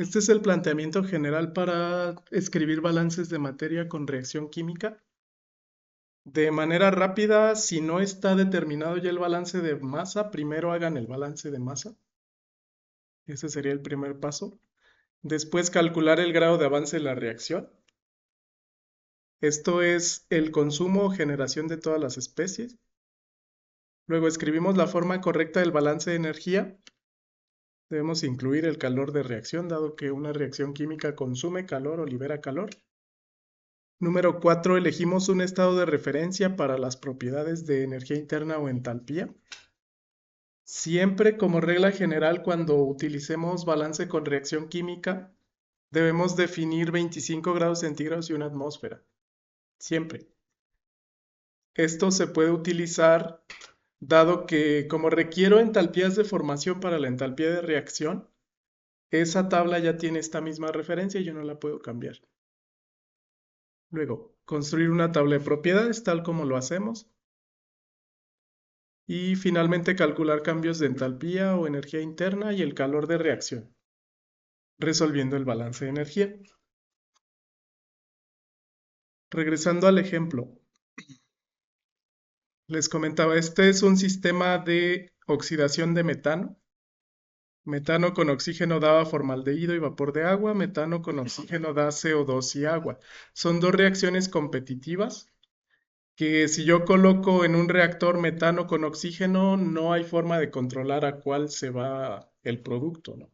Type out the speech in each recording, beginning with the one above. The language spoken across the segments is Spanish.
Este es el planteamiento general para escribir balances de materia con reacción química. De manera rápida, si no está determinado ya el balance de masa, primero hagan el balance de masa. Ese sería el primer paso. Después calcular el grado de avance de la reacción. Esto es el consumo o generación de todas las especies. Luego escribimos la forma correcta del balance de energía. Debemos incluir el calor de reacción, dado que una reacción química consume calor o libera calor. Número 4. Elegimos un estado de referencia para las propiedades de energía interna o entalpía. Siempre, como regla general, cuando utilicemos balance con reacción química, debemos definir 25 grados centígrados y una atmósfera. Siempre. Esto se puede utilizar dado que como requiero entalpías de formación para la entalpía de reacción, esa tabla ya tiene esta misma referencia y yo no la puedo cambiar. Luego, construir una tabla de propiedades tal como lo hacemos. Y finalmente calcular cambios de entalpía o energía interna y el calor de reacción, resolviendo el balance de energía. Regresando al ejemplo, les comentaba, este es un sistema de oxidación de metano. Metano con oxígeno daba formaldehído y vapor de agua, metano con oxígeno da CO2 y agua. Son dos reacciones competitivas que si yo coloco en un reactor metano con oxígeno, no hay forma de controlar a cuál se va el producto, ¿no?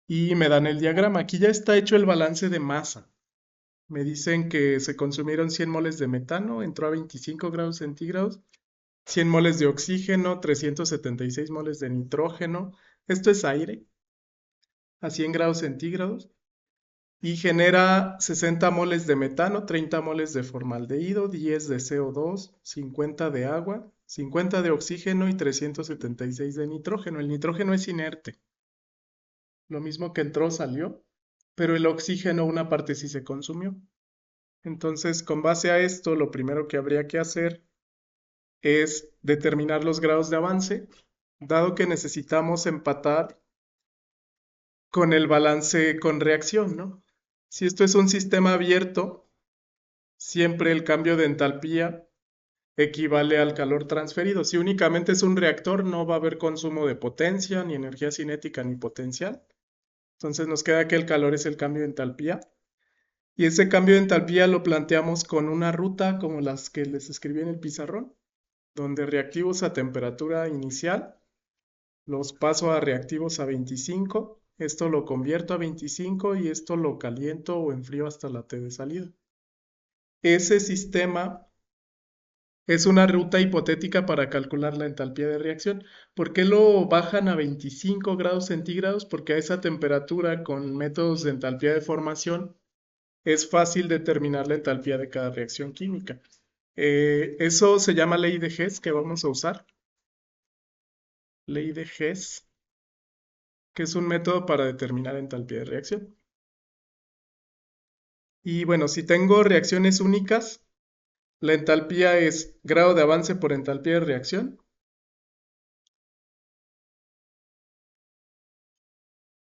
Y me dan el diagrama. Aquí ya está hecho el balance de masa. Me dicen que se consumieron 100 moles de metano, entró a 25 grados centígrados, 100 moles de oxígeno, 376 moles de nitrógeno. Esto es aire a 100 grados centígrados y genera 60 moles de metano, 30 moles de formaldehído, 10 de CO2, 50 de agua, 50 de oxígeno y 376 de nitrógeno. El nitrógeno es inerte. Lo mismo que entró salió, pero el oxígeno una parte sí se consumió. Entonces, con base a esto, lo primero que habría que hacer es determinar los grados de avance, dado que necesitamos empatar con el balance con reacción, ¿no? Si esto es un sistema abierto, siempre el cambio de entalpía equivale al calor transferido. Si únicamente es un reactor, no va a haber consumo de potencia, ni energía cinética, ni potencial. Entonces nos queda que el calor es el cambio de entalpía. Y ese cambio de entalpía lo planteamos con una ruta como las que les escribí en el pizarrón, donde reactivos a temperatura inicial los paso a reactivos a 25, esto lo convierto a 25 y esto lo caliento o enfrío hasta la T de salida. Ese sistema es una ruta hipotética para calcular la entalpía de reacción. ¿Por qué lo bajan a 25 grados centígrados? Porque a esa temperatura, con métodos de entalpía de formación, es fácil determinar la entalpía de cada reacción química. Eso se llama ley de Hess, que vamos a usar. Ley de Hess, que es un método para determinar entalpía de reacción. Y bueno, si tengo reacciones únicas, la entalpía es grado de avance por entalpía de reacción.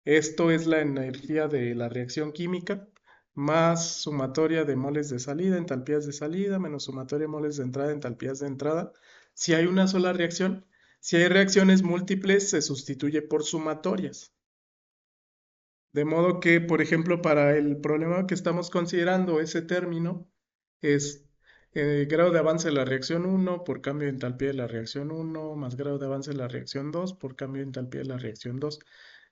Esto es la energía de la reacción química, más sumatoria de moles de salida, entalpías de salida, menos sumatoria de moles de entrada, entalpías de entrada. Si hay una sola reacción, si hay reacciones múltiples, se sustituye por sumatorias. De modo que, por ejemplo, para el problema que estamos considerando, ese término es grado de avance de la reacción 1 por cambio de entalpía de la reacción 1 más grado de avance de la reacción 2 por cambio de entalpía de la reacción 2.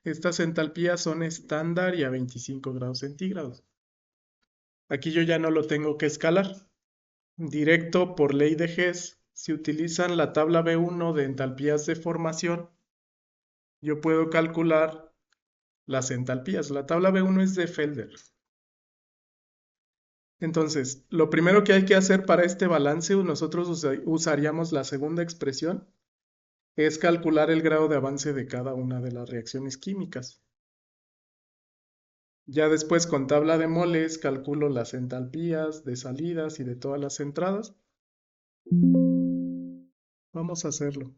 Estas entalpías son estándar y a 25 grados centígrados. Aquí yo ya no lo tengo que escalar. Directo por ley de Hess, si utilizan la tabla B1 de entalpías de formación, yo puedo calcular las entalpías. La tabla B1 es de Felder. Entonces, lo primero que hay que hacer para este balance, nosotros usaríamos la segunda expresión, es calcular el grado de avance de cada una de las reacciones químicas. Ya después con tabla de moles calculo las entalpías de salidas y de todas las entradas. Vamos a hacerlo.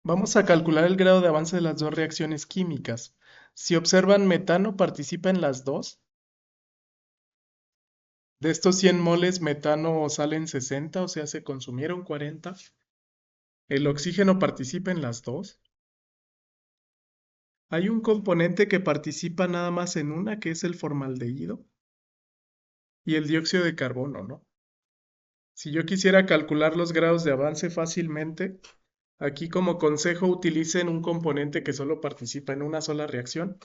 Vamos a calcular el grado de avance de las dos reacciones químicas. Si observan, metano participa en las dos. De estos 100 moles, metano salen 60, o sea, se consumieron 40. El oxígeno participa en las dos. Hay un componente que participa nada más en una, que es el formaldehído, y el dióxido de carbono, ¿no? Si yo quisiera calcular los grados de avance fácilmente, aquí como consejo utilicen un componente que solo participa en una sola reacción.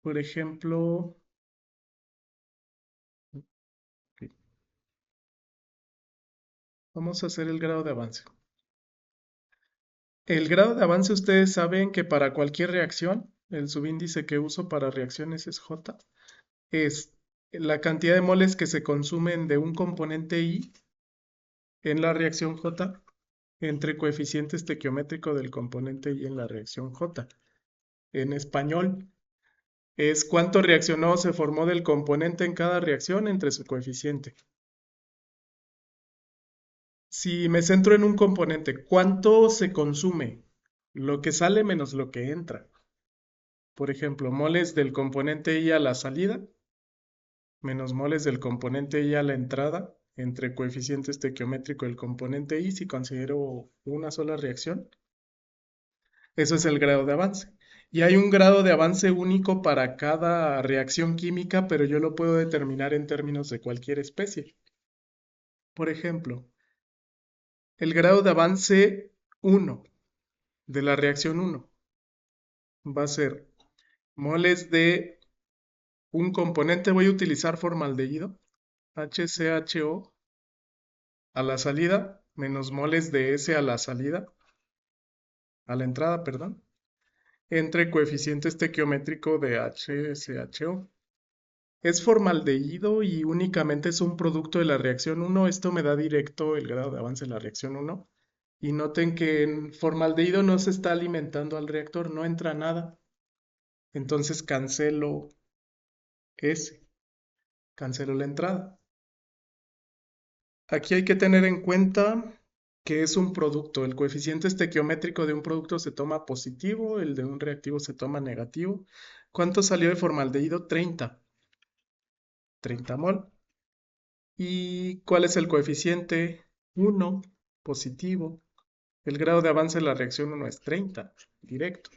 Por ejemplo, vamos a hacer el grado de avance. El grado de avance, ustedes saben que para cualquier reacción, el subíndice que uso para reacciones es J, es la cantidad de moles que se consumen de un componente I en la reacción J entre coeficiente estequiométrico del componente I en la reacción J. En español, es cuánto reaccionó o se formó del componente en cada reacción entre su coeficiente. Si me centro en un componente, ¿cuánto se consume? Lo que sale menos lo que entra. Por ejemplo, moles del componente I a la salida menos moles del componente I a la entrada entre coeficiente estequiométrico del componente I si considero una sola reacción. Eso es el grado de avance. Y hay un grado de avance único para cada reacción química, pero yo lo puedo determinar en términos de cualquier especie. Por ejemplo, el grado de avance 1 de la reacción 1 va a ser moles de un componente, voy a utilizar formaldehído, HCHO a la salida, menos moles de S a la salida, a la entrada, perdón, entre coeficiente estequiométrico de HCHO. Es formaldehído y únicamente es un producto de la reacción 1. Esto me da directo el grado de avance de la reacción 1. Y noten que en formaldehído no se está alimentando al reactor, no entra nada. Entonces cancelo S, cancelo la entrada. Aquí hay que tener en cuenta que es un producto. El coeficiente estequiométrico de un producto se toma positivo, el de un reactivo se toma negativo. ¿Cuánto salió de formaldehído? 30. 30 mol. ¿Y cuál es el coeficiente? 1, positivo. El grado de avance de la reacción 1 es 30, directo.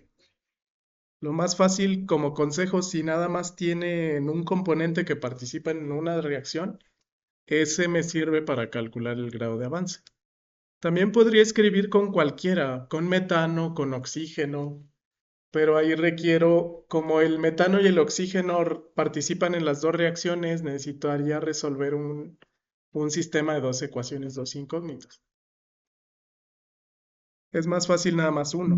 Lo más fácil como consejo, si nada más tienen un componente que participa en una reacción, ese me sirve para calcular el grado de avance. También podría escribir con cualquiera, con metano, con oxígeno, pero ahí requiero, como el metano y el oxígeno participan en las dos reacciones, necesitaría resolver un sistema de dos ecuaciones, dos incógnitas. Es más fácil nada más uno.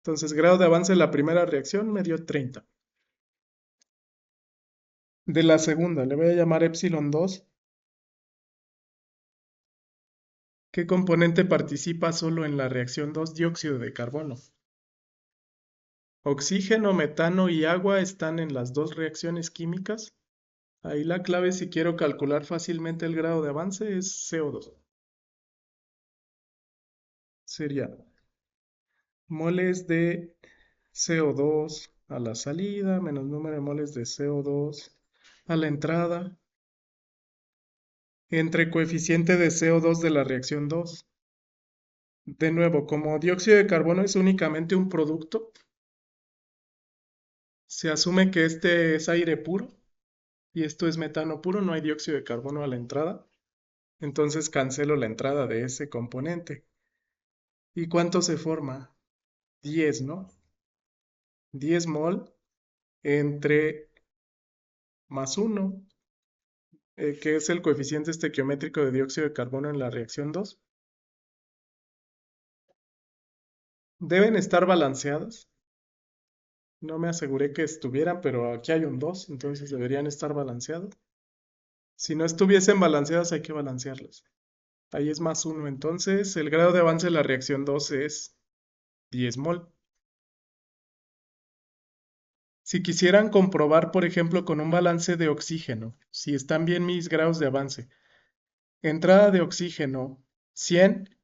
Entonces, grado de avance de la primera reacción me dio 30. De la segunda, le voy a llamar epsilon 2. ¿Qué componente participa solo en la reacción 2? Dióxido de carbono. Oxígeno, metano y agua están en las dos reacciones químicas. Ahí la clave, si quiero calcular fácilmente el grado de avance, es CO2. Sería moles de CO2 a la salida menos número de moles de CO2 a la entrada entre coeficiente de CO2 de la reacción 2. De nuevo, como dióxido de carbono es únicamente un producto, se asume que este es aire puro y esto es metano puro, no hay dióxido de carbono a la entrada. Entonces cancelo la entrada de ese componente. ¿Y cuánto se forma? 10, ¿no? 10 mol entre más 1, que es el coeficiente estequiométrico de dióxido de carbono en la reacción 2. Deben estar balanceadas. No me aseguré que estuvieran, pero aquí hay un 2, entonces deberían estar balanceadas. Si no estuviesen balanceadas, hay que balancearlas. Ahí es más 1, entonces el grado de avance de la reacción 2 es 10 mol. Si quisieran comprobar, por ejemplo, con un balance de oxígeno, si están bien mis grados de avance, entrada de oxígeno 100,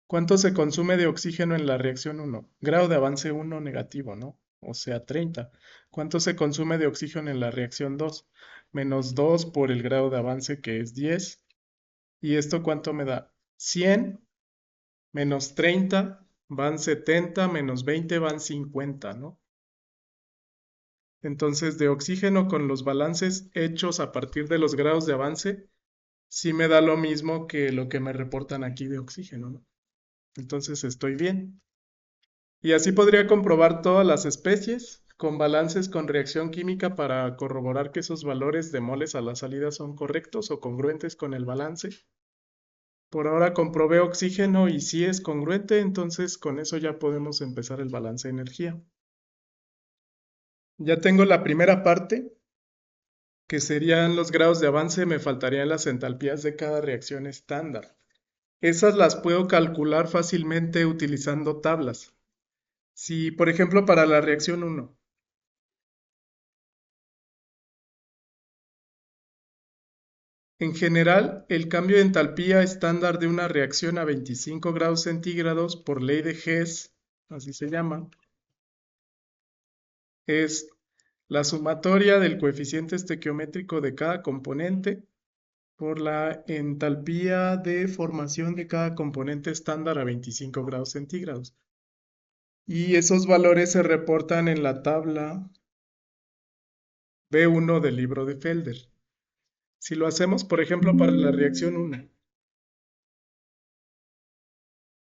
¿Cuánto se consume de oxígeno en la reacción 1? Grado de avance 1 negativo, ¿no? O sea, 30. ¿Cuánto se consume de oxígeno en la reacción 2? Menos 2 por el grado de avance que es 10. ¿Y esto cuánto me da? 100 menos 30 van 70, menos 20 van 50, ¿no? Entonces, de oxígeno con los balances hechos a partir de los grados de avance, sí me da lo mismo que lo que me reportan aquí de oxígeno, ¿no? Entonces estoy bien. Y así podría comprobar todas las especies con balances con reacción química para corroborar que esos valores de moles a la salida son correctos o congruentes con el balance. Por ahora comprobé oxígeno y sí es congruente, entonces con eso ya podemos empezar el balance de energía. Ya tengo la primera parte, que serían los grados de avance, me faltarían las entalpías de cada reacción estándar. Esas las puedo calcular fácilmente utilizando tablas. Si, por ejemplo, para la reacción 1, en general, el cambio de entalpía estándar de una reacción a 25 grados centígrados por ley de Hess, así se llama, es la sumatoria del coeficiente estequiométrico de cada componente por la entalpía de formación de cada componente estándar a 25 grados centígrados. Y esos valores se reportan en la tabla B1 del libro de Felder. Si lo hacemos, por ejemplo, para la reacción 1,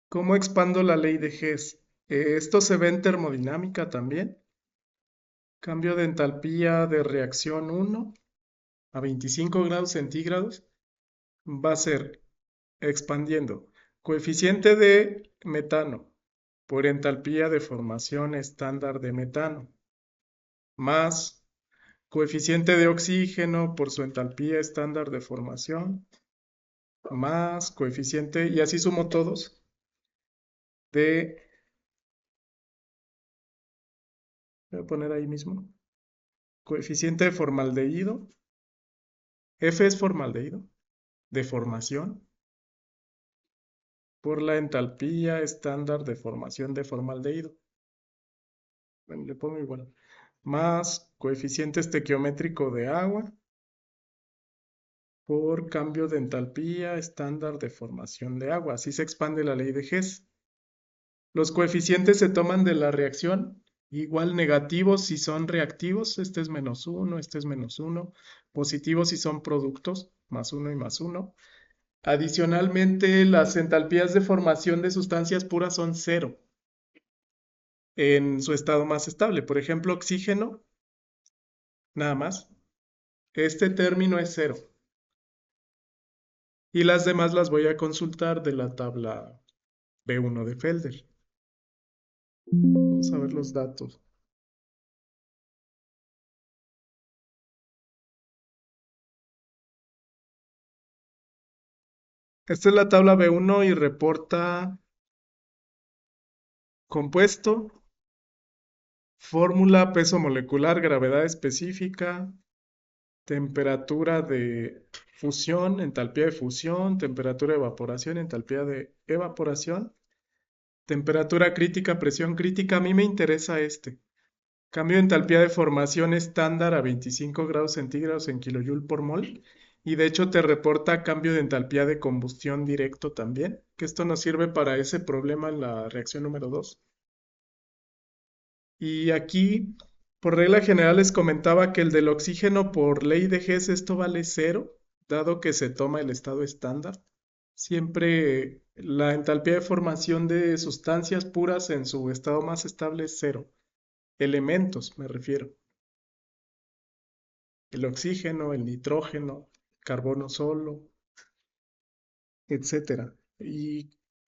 ¿cómo expando la ley de Hess? Esto se ve en termodinámica también. Cambio de entalpía de reacción 1 a 25 grados centígrados va a ser expandiendo coeficiente de metano por entalpía de formación estándar de metano más coeficiente de oxígeno por su entalpía estándar de formación más coeficiente, y así sumo todos, de, voy a poner ahí mismo, coeficiente de formaldehído, F es formaldehído, de formación, por la entalpía estándar de formación de formaldehído. Bueno, le pongo igual. Más coeficiente estequiométrico de agua por cambio de entalpía estándar de formación de agua. Así se expande la ley de Hess. Los coeficientes se toman de la reacción, igual negativos si son reactivos, este es menos 1, este es menos 1, positivos si son productos, más 1 y más 1. Adicionalmente, las entalpías de formación de sustancias puras son cero en su estado más estable. Por ejemplo, oxígeno, nada más. Este término es cero. Y las demás las voy a consultar de la tabla B1 de Felder. Vamos a ver los datos. Esta es la tabla B1 y reporta compuesto, fórmula, peso molecular, gravedad específica, temperatura de fusión, entalpía de fusión, temperatura de evaporación, entalpía de evaporación, temperatura crítica, presión crítica. A mí me interesa este. Cambio de entalpía de formación estándar a 25 grados centígrados en kilojoule por mol. Y de hecho te reporta cambio de entalpía de combustión directo también, que esto nos sirve para ese problema en la reacción número 2. Y aquí, por regla general, les comentaba que el del oxígeno por ley de Hess esto vale cero, dado que se toma el estado estándar. Siempre la entalpía de formación de sustancias puras en su estado más estable es cero. Elementos, me refiero. El oxígeno, el nitrógeno, carbono solo, etcétera. Y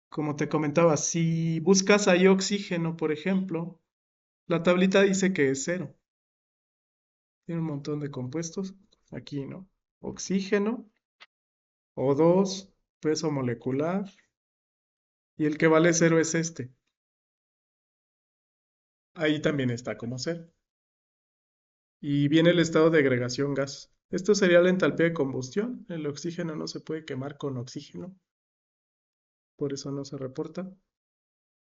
como te comentaba, si buscas ahí oxígeno, por ejemplo, la tablita dice que es cero. Tiene un montón de compuestos. Aquí, ¿no? Oxígeno, O2, peso molecular. Y el que vale cero es este. Ahí también está como cero. Y viene el estado de agregación gas. Esto sería la entalpía de combustión. El oxígeno no se puede quemar con oxígeno. por eso no se reporta.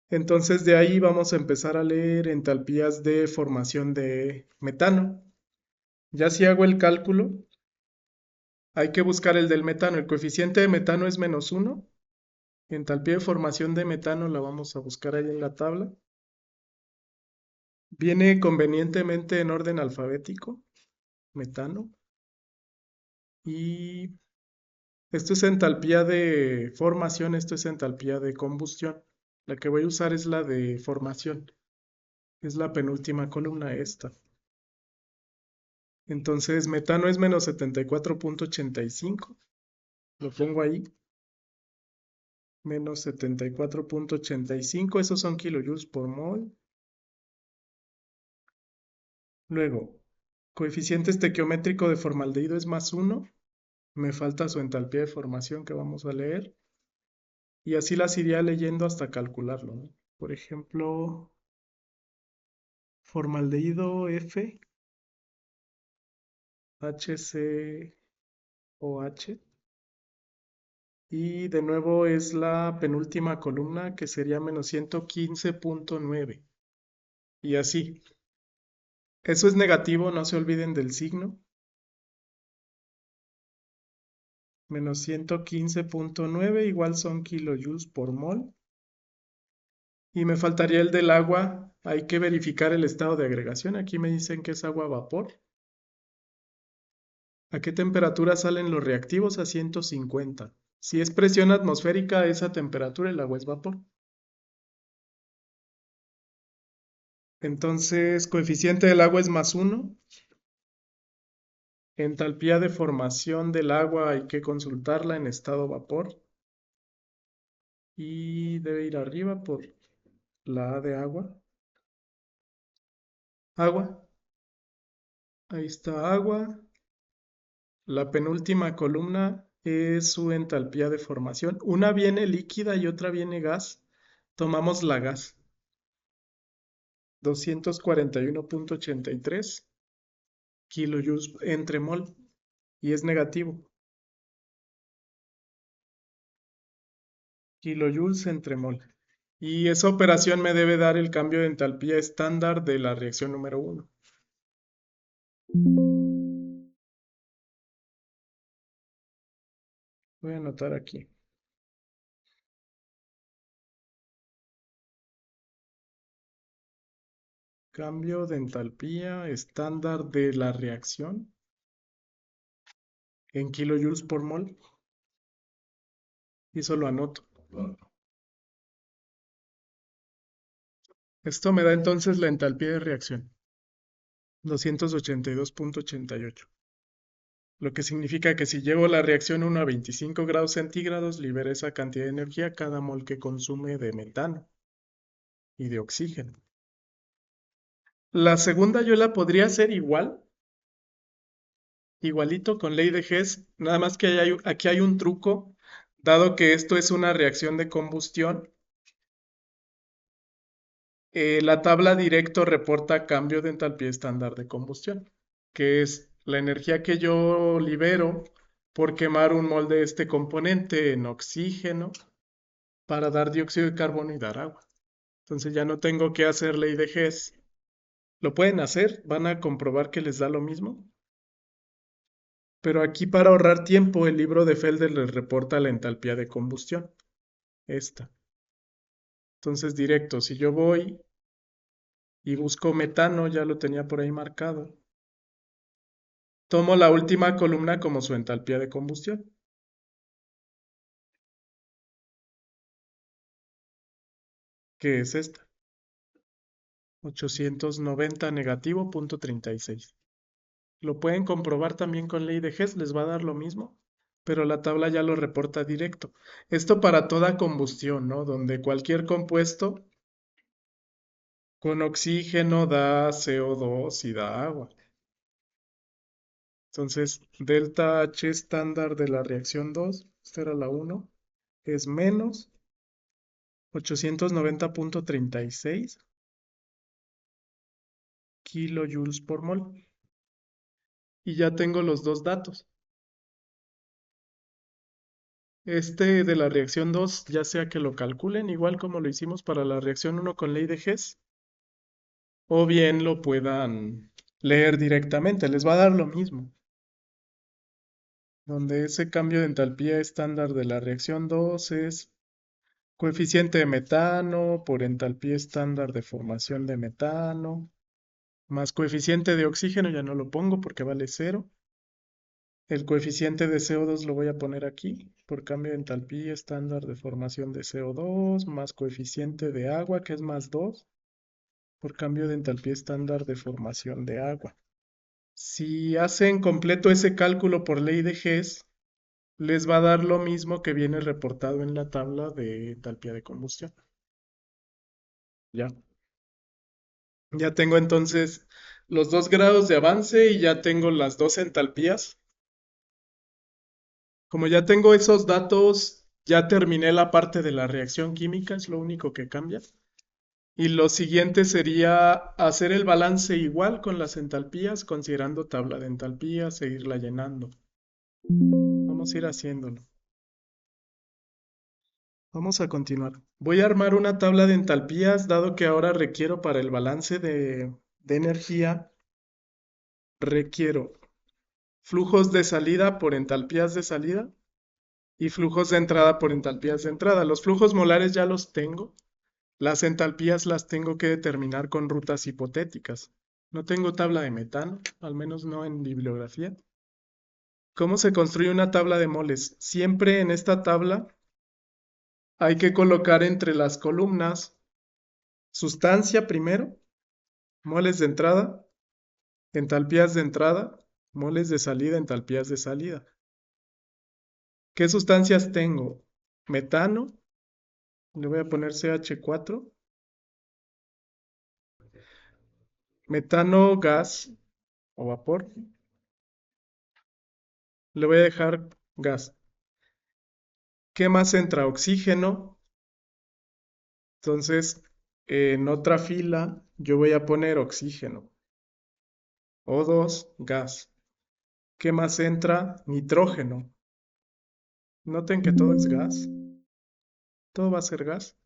Entonces de ahí vamos a empezar a leer entalpías de formación de metano. Ya si hago el cálculo, hay que buscar el del metano. El coeficiente de metano es -1. Entalpía de formación de metano la vamos a buscar ahí en la tabla. Viene convenientemente en orden alfabético, metano. Y esto es entalpía de formación, esto es entalpía de combustión. La que voy a usar es la de formación. Es la penúltima columna esta. Entonces, metano es -74,85. Lo pongo ahí. -74,85. Esos son kilojoules por mol. Luego, coeficiente estequiométrico de formaldehído es +1. Me falta su entalpía de formación que vamos a leer. Y así las iría leyendo hasta calcularlo, ¿no? Por ejemplo, formaldehído F, HCOH. Y de nuevo es la penúltima columna que sería -115,9. Y así. Eso es negativo, no se olviden del signo. -115,9 igual son kilojoules por mol. Y me faltaría el del agua. Hay que verificar el estado de agregación. Aquí me dicen que es agua a vapor. ¿A qué temperatura salen los reactivos? A 150. Si es presión atmosférica, a esa temperatura el agua es vapor. Entonces, coeficiente del agua es +1. Entalpía de formación del agua hay que consultarla en estado vapor. Y debe ir arriba por la A de agua. Agua. Ahí está agua. La penúltima columna es su entalpía de formación. Una viene líquida y otra viene gas. Tomamos la gas. 241,83 kilojoules entre mol. Y es negativo. Kilojoules entre mol. Y esa operación me debe dar el cambio de entalpía estándar de la reacción número 1. Voy a anotar aquí. Cambio de entalpía estándar de la reacción en kilojoules por mol. Y eso lo anoto. Esto me da entonces la entalpía de reacción. 282,88. Lo que significa que si llevo la reacción 1 a 25 grados centígrados, libera esa cantidad de energía cada mol que consume de metano y de oxígeno. La segunda yo la podría hacer igual, igualito con ley de Hess, nada más que aquí hay un truco, dado que esto es una reacción de combustión. La tabla directo reporta cambio de entalpía estándar de combustión, que es la energía que yo libero por quemar un mol de este componente en oxígeno para dar dióxido de carbono y dar agua. Entonces ya no tengo que hacer ley de Hess. Lo pueden hacer, van a comprobar que les da lo mismo. Pero aquí para ahorrar tiempo, el libro de Felder les reporta la entalpía de combustión. Esta. Entonces directo, si yo voy y busco metano, ya lo tenía por ahí marcado. Tomo la última columna como su entalpía de combustión, que es esta. 890 negativo punto 36. Lo pueden comprobar también con ley de Hess, les va a dar lo mismo, pero la tabla ya lo reporta directo. Esto para toda combustión, ¿no? Donde cualquier compuesto con oxígeno da CO2 y da agua. Entonces, delta H estándar de la reacción 2, esta era la 1, es menos 890,36 kilojoules por mol. Y ya tengo los dos datos. Este de la reacción 2, ya sea que lo calculen igual como lo hicimos para la reacción 1 con ley de Hess, o bien lo puedan leer directamente, les va a dar lo mismo. Donde ese cambio de entalpía estándar de la reacción 2 es coeficiente de metano por entalpía estándar de formación de metano, más coeficiente de oxígeno, ya no lo pongo porque vale 0. El coeficiente de CO2 lo voy a poner aquí, por cambio de entalpía estándar de formación de CO2, más coeficiente de agua, que es más 2, por cambio de entalpía estándar de formación de agua. Si hacen completo ese cálculo por ley de Hess, les va a dar lo mismo que viene reportado en la tabla de entalpía de combustión. Ya. Ya tengo entonces los 2 grados de avance y ya tengo las 2 entalpías. Como ya tengo esos datos, ya terminé la parte de la reacción química, es lo único que cambia. Y lo siguiente sería hacer el balance igual con las entalpías, considerando tabla de entalpías, seguirla llenando. Vamos a ir haciéndolo. Vamos a continuar. Voy a armar una tabla de entalpías, dado que ahora requiero para el balance de energía, requiero flujos de salida por entalpías de salida y flujos de entrada por entalpías de entrada. Los flujos molares ya los tengo. Las entalpías las tengo que determinar con rutas hipotéticas. No tengo tabla de metano, al menos no en bibliografía. ¿Cómo se construye una tabla de moles? Siempre en esta tabla hay que colocar entre las columnas sustancia primero, moles de entrada, entalpías de entrada, moles de salida, entalpías de salida. ¿Qué sustancias tengo? Metano, le voy a poner CH4, metano gas o vapor, le voy a dejar gas. ¿Qué más entra? Oxígeno. Entonces, en otra fila yo voy a poner oxígeno. O2, gas. ¿Qué más entra? Nitrógeno. Noten que todo es gas. Todo va a ser gas.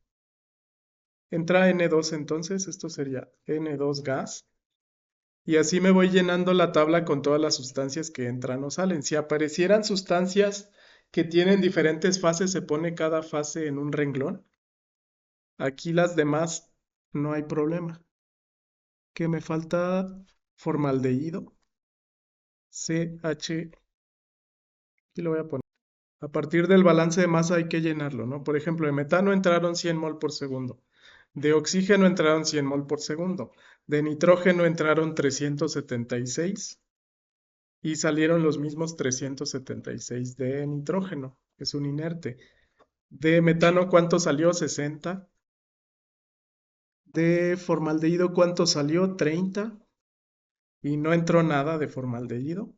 Entra N2 entonces, esto sería N2 gas. Y así me voy llenando la tabla con todas las sustancias que entran o salen. Si aparecieran sustancias que tienen diferentes fases, se pone cada fase en un renglón. Aquí las demás no hay problema. Que me falta formaldehído. CH, y lo voy a poner. A partir del balance de masa hay que llenarlo, ¿no? Por ejemplo, de metano entraron 100 mol por segundo. De oxígeno entraron 100 mol por segundo. De nitrógeno entraron 376 y salieron los mismos 376 de nitrógeno, que es un inerte. De metano, ¿cuánto salió? 60. De formaldehído, ¿cuánto salió? 30. Y no entró nada de formaldehído.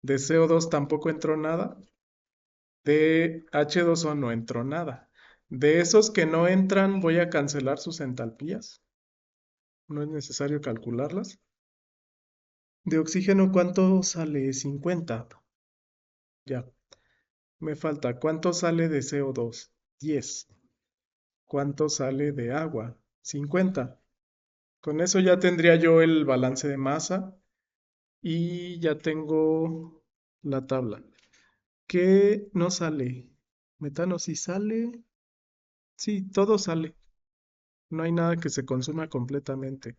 De CO2 tampoco entró nada. De H2O no entró nada. De esos que no entran, voy a cancelar sus entalpías. No es necesario calcularlas. De oxígeno, ¿cuánto sale? 50. Ya. Me falta. ¿Cuánto sale de CO2? 10. ¿Cuánto sale de agua? 50. Con eso ya tendría yo el balance de masa y ya tengo la tabla. ¿Qué no sale? Metano sí sale. Sí, todo sale. No hay nada que se consuma completamente.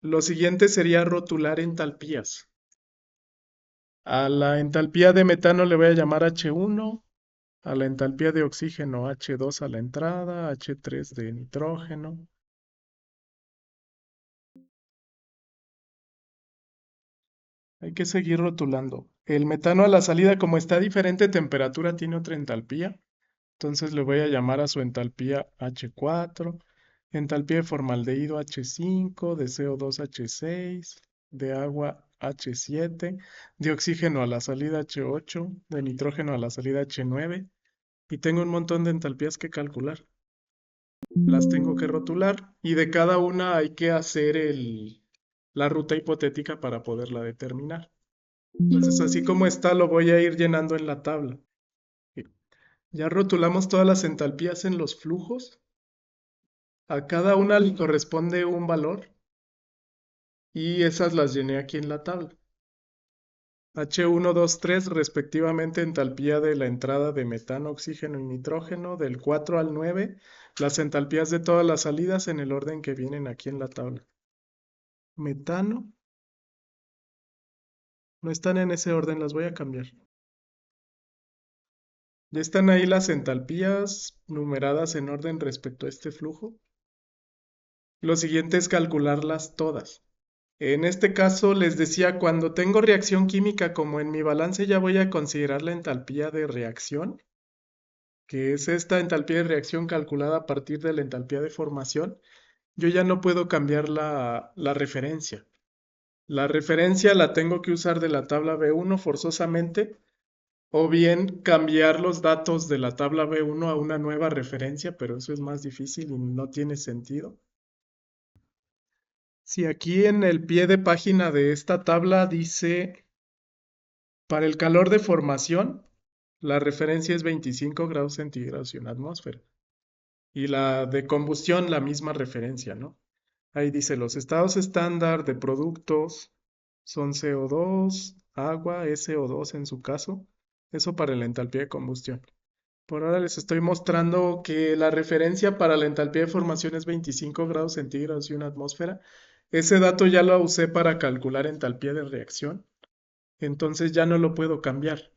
Lo siguiente sería rotular entalpías. A la entalpía de metano le voy a llamar H1, a la entalpía de oxígeno H2 a la entrada, H3 de nitrógeno. Hay que seguir rotulando. El metano a la salida, como está a diferente temperatura, tiene otra entalpía. Entonces le voy a llamar a su entalpía H4, entalpía de formaldehído H5, de CO2 H6, de agua H7, de oxígeno a la salida H8, de nitrógeno a la salida H9, y tengo un montón de entalpías que calcular. Las tengo que rotular y de cada una hay que hacer la ruta hipotética para poderla determinar. Entonces, así como está, lo voy a ir llenando en la tabla. Ya rotulamos todas las entalpías en los flujos. A cada una le corresponde un valor y esas las llené aquí en la tabla. H1, 2, 3, respectivamente entalpía de la entrada de metano, oxígeno y nitrógeno, del 4 al 9, las entalpías de todas las salidas en el orden que vienen aquí en la tabla. Metano, no están en ese orden, las voy a cambiar. Ya están ahí las entalpías numeradas en orden respecto a este flujo. Lo siguiente es calcularlas todas. En este caso les decía, cuando tengo reacción química, como en mi balance ya voy a considerar la entalpía de reacción, que es esta entalpía de reacción calculada a partir de la entalpía de formación, yo ya no puedo cambiar la referencia. La referencia la tengo que usar de la tabla B1 forzosamente, o bien cambiar los datos de la tabla B1 a una nueva referencia, pero eso es más difícil y no tiene sentido. Si aquí en el pie de página de esta tabla dice, para el calor de formación, la referencia es 25 grados centígrados y una atmósfera. Y la de combustión, la misma referencia, ¿no? Ahí dice, los estados estándar de productos son CO2, agua, SO2 en su caso. Eso para la entalpía de combustión. Por ahora les estoy mostrando que la referencia para la entalpía de formación es 25 grados centígrados y una atmósfera. Ese dato ya lo usé para calcular entalpía de reacción, entonces ya no lo puedo cambiar.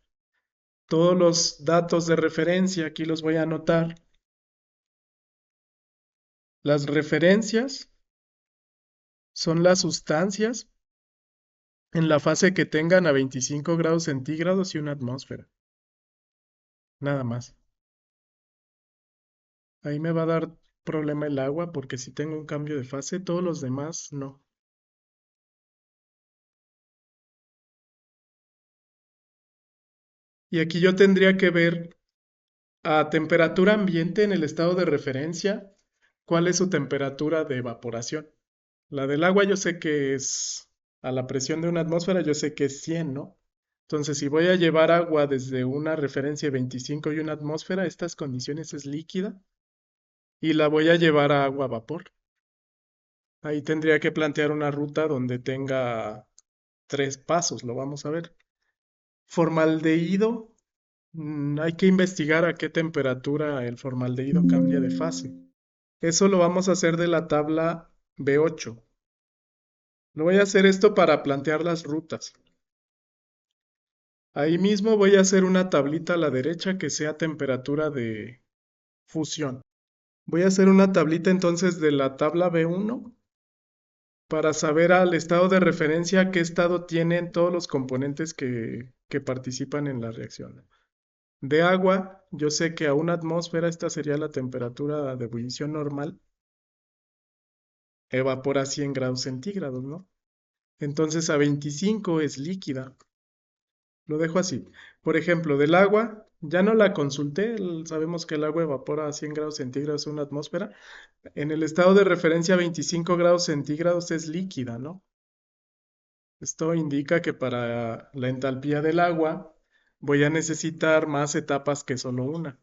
Todos los datos de referencia aquí los voy a anotar. Las referencias son las sustancias en la fase que tengan a 25 grados centígrados y una atmósfera. Nada más. Ahí me va a dar problema el agua porque si tengo un cambio de fase, todos los demás no. Y aquí yo tendría que ver a temperatura ambiente en el estado de referencia, cuál es su temperatura de evaporación. La del agua yo sé que es a la presión de una atmósfera, yo sé que es 100, ¿no? Entonces, si voy a llevar agua desde una referencia de 25 y una atmósfera, estas condiciones es líquida y la voy a llevar a agua a vapor. Ahí tendría que plantear una ruta donde tenga 3 pasos, lo vamos a ver. Formaldehído, hay que investigar a qué temperatura el formaldehído cambia de fase. Eso lo vamos a hacer de la tabla B8. Lo voy a hacer esto para plantear las rutas. Ahí mismo voy a hacer una tablita a la derecha que sea temperatura de fusión. Voy a hacer una tablita entonces de la tabla B1 para saber al estado de referencia qué estado tienen todos los componentes que participan en la reacción. De agua, yo sé que a una atmósfera esta sería la temperatura de ebullición normal, evapora 100 grados centígrados, ¿no? Entonces a 25 es líquida. Lo dejo así. Por ejemplo, del agua, ya no la consulté, sabemos que el agua evapora a 100 grados centígrados en una atmósfera. En el estado de referencia 25 grados centígrados es líquida, ¿no? Esto indica que para la entalpía del agua voy a necesitar más etapas que solo una.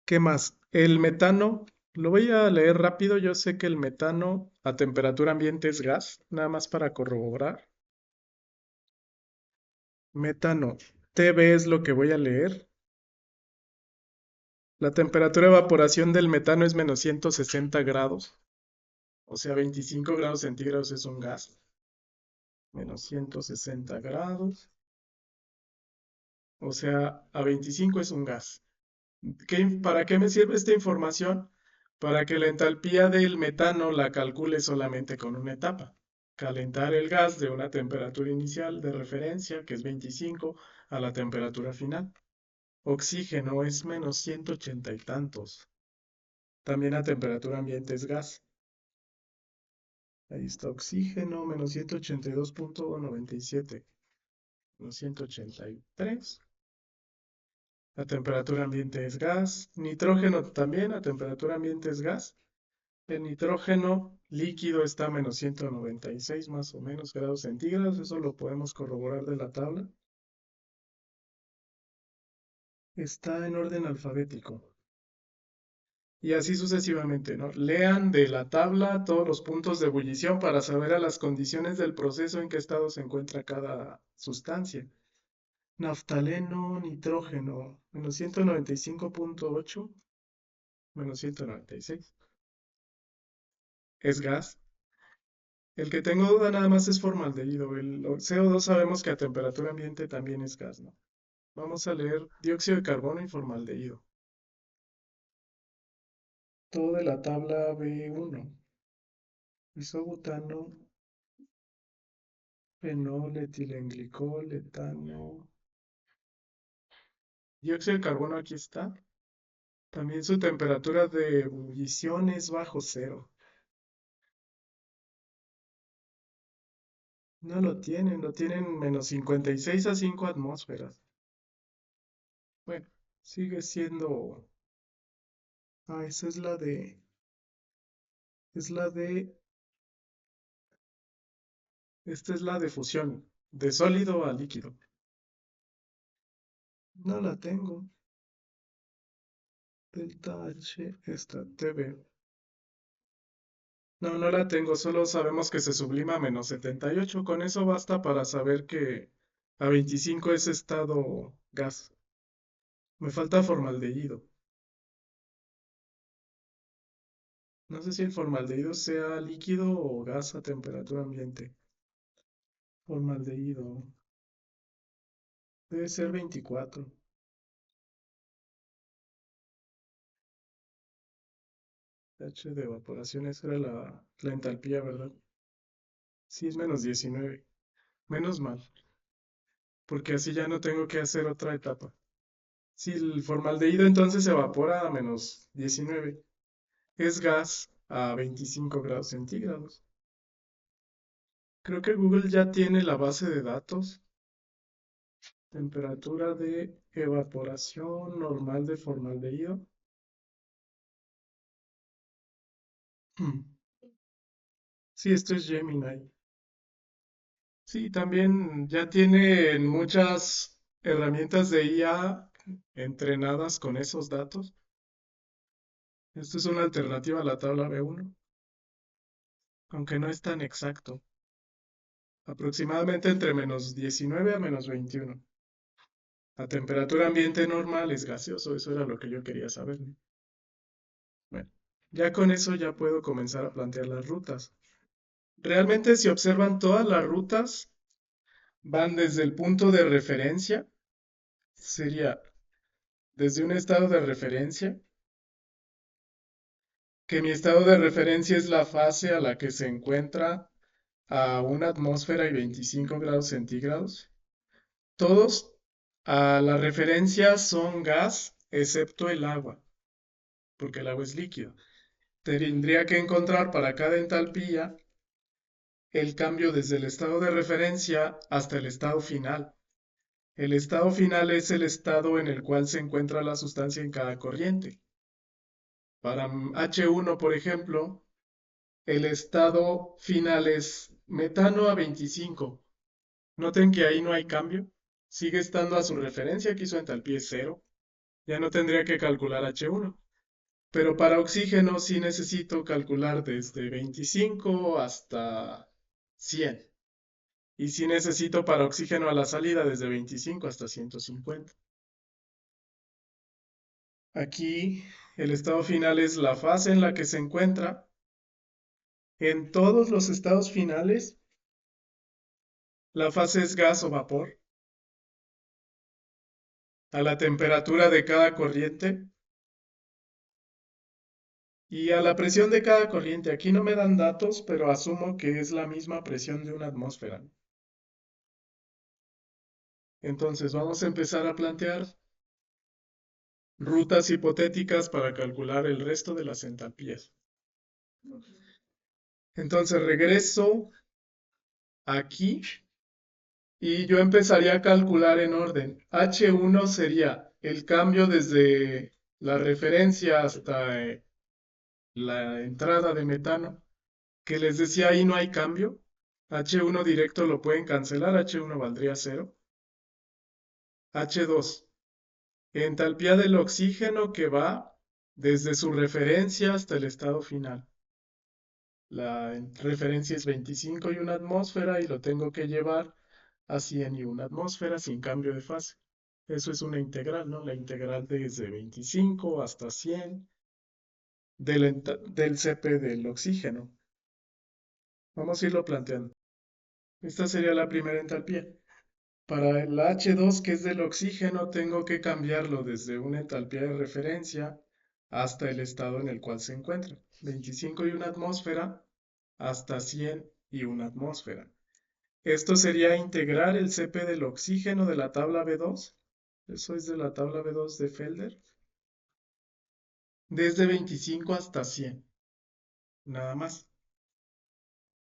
¿Qué más? El metano, lo voy a leer rápido. Yo sé que el metano a temperatura ambiente es gas, nada más para corroborar. Metano, TB es lo que voy a leer. La temperatura de evaporación del metano es menos 160 grados, o sea, 25 grados centígrados es un gas. Menos 160 grados, o sea, a 25 es un gas. ¿Para qué me sirve esta información? Para que la entalpía del metano la calcule solamente con una etapa. Calentar el gas de una temperatura inicial de referencia, que es 25, a la temperatura final. Oxígeno es menos 180 y tantos. También a temperatura ambiente es gas. Ahí está oxígeno, menos 182.97. Menos 183. A temperatura ambiente es gas. Nitrógeno también a temperatura ambiente es gas. El nitrógeno líquido está a menos 196 más o menos grados centígrados. Eso lo podemos corroborar de la tabla. Está en orden alfabético. Y así sucesivamente, ¿no? Lean de la tabla todos los puntos de ebullición para saber a las condiciones del proceso en qué estado se encuentra cada sustancia. Naftaleno, nitrógeno, -195.8, -196. Es gas. El que tengo duda nada más es formaldehído. El CO2 sabemos que a temperatura ambiente también es gas, ¿no? Vamos a leer dióxido de carbono y formaldehído. Todo de la tabla B1. Isobutano, fenol, etilenglicol, etano. Dióxido de carbono aquí está. También su temperatura de ebullición es bajo cero. No lo tienen -56 a 5 atmósferas. Bueno, sigue siendo... Ah, esa es la de... Es la de... Esta es la de fusión, de sólido a líquido. No la tengo. Delta H, esta, TB. No, no la tengo, solo sabemos que se sublima a -78. Con eso basta para saber que a 25 es estado gas. Me falta formaldehído. No sé si el formaldehído sea líquido o gas a temperatura ambiente. Formaldehído. Debe ser 24. H de evaporación, esa era la entalpía, ¿verdad? Sí, es -19. Menos mal, porque así ya no tengo que hacer otra etapa. Si el formaldehído entonces se evapora a -19, es gas a 25 grados centígrados. Creo que Google ya tiene la base de datos. Temperatura de evaporación normal de formaldehído. Sí, esto es Gemini. Sí, también ya tiene muchas herramientas de IA entrenadas con esos datos. Esto es una alternativa a la tabla B1, aunque no es tan exacto. Aproximadamente entre -19 a -21. A temperatura ambiente normal es gaseoso, eso era lo que yo quería saber, ¿no? Bueno, ya con eso ya puedo comenzar a plantear las rutas. Realmente si observan todas las rutas van desde el punto de referencia, sería desde un estado de referencia, que mi estado de referencia es la fase a la que se encuentra a una atmósfera y 25 grados centígrados. Todos a la referencia son gas, excepto el agua, porque el agua es líquido. Tendría que encontrar para cada entalpía el cambio desde el estado de referencia hasta el estado final. El estado final es el estado en el cual se encuentra la sustancia en cada corriente. Para H1, por ejemplo, el estado final es metano a 25. Noten que ahí no hay cambio. Sigue estando a su referencia, aquí su entalpía es cero. Ya no tendría que calcular H1. Pero para oxígeno sí necesito calcular desde 25 hasta 100. Y sí necesito para oxígeno a la salida desde 25 hasta 150. Aquí el estado final es la fase en la que se encuentra. En todos los estados finales, la fase es gas o vapor. A la temperatura de cada corriente y a la presión de cada corriente. Aquí no me dan datos, pero asumo que es la misma presión de una atmósfera. Entonces vamos a empezar a plantear rutas hipotéticas para calcular el resto de las entalpías. Entonces regreso aquí y yo empezaría a calcular en orden. H1 sería el cambio desde la referencia hasta la entrada de metano, que les decía ahí no hay cambio. H1 directo lo pueden cancelar, H1 valdría 0. H2, Entalpía del oxígeno que va desde su referencia hasta el estado final. La referencia es 25 y una atmósfera y lo tengo que llevar a 100 y una atmósfera sin cambio de fase. Eso es una integral, ¿no? La integral desde 25 hasta 100 del CP del oxígeno. Vamos a irlo planteando. Esta sería la primera entalpía. Para el H2, que es del oxígeno, tengo que cambiarlo desde una entalpía de referencia hasta el estado en el cual se encuentra. 25 y una atmósfera hasta 100 y una atmósfera. Esto sería integrar el CP del oxígeno de la tabla B2. Eso es de la tabla B2 de Felder. Desde 25 hasta 100. Nada más.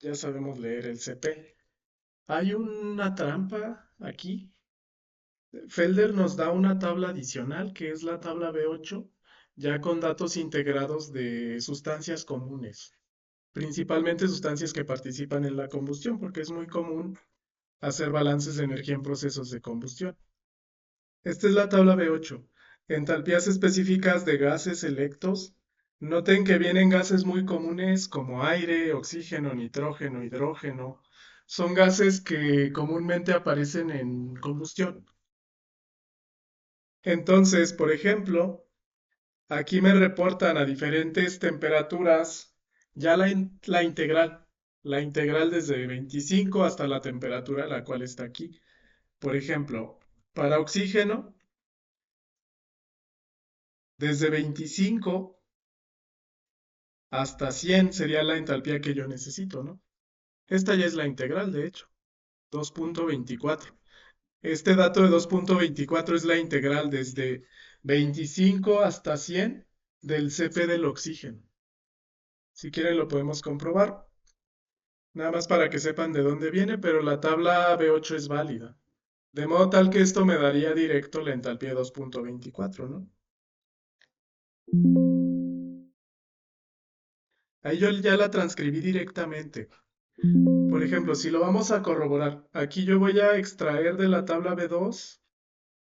Ya sabemos leer el CP. Hay una trampa aquí. Felder nos da una tabla adicional que es la tabla B8, ya con datos integrados de sustancias comunes, principalmente sustancias que participan en la combustión, porque es muy común hacer balances de energía en procesos de combustión. Esta es la tabla B8. Entalpías específicas de gases selectos. Noten que vienen gases muy comunes como aire, oxígeno, nitrógeno, hidrógeno. Son gases que comúnmente aparecen en combustión. Entonces, por ejemplo, aquí me reportan a diferentes temperaturas ya la integral desde 25 hasta la temperatura a la cual está aquí. Por ejemplo, para oxígeno, desde 25 hasta 100 sería la entalpía que yo necesito, ¿no? Esta ya es la integral, de hecho, 2.24. Este dato de 2.24 es la integral desde 25 hasta 100 del CP del oxígeno. Si quieren lo podemos comprobar, nada más para que sepan de dónde viene, pero la tabla B8 es válida. De modo tal que esto me daría directo la entalpía 2.24, ¿no? Ahí yo ya la transcribí directamente. Por ejemplo, si lo vamos a corroborar, aquí yo voy a extraer de la tabla B2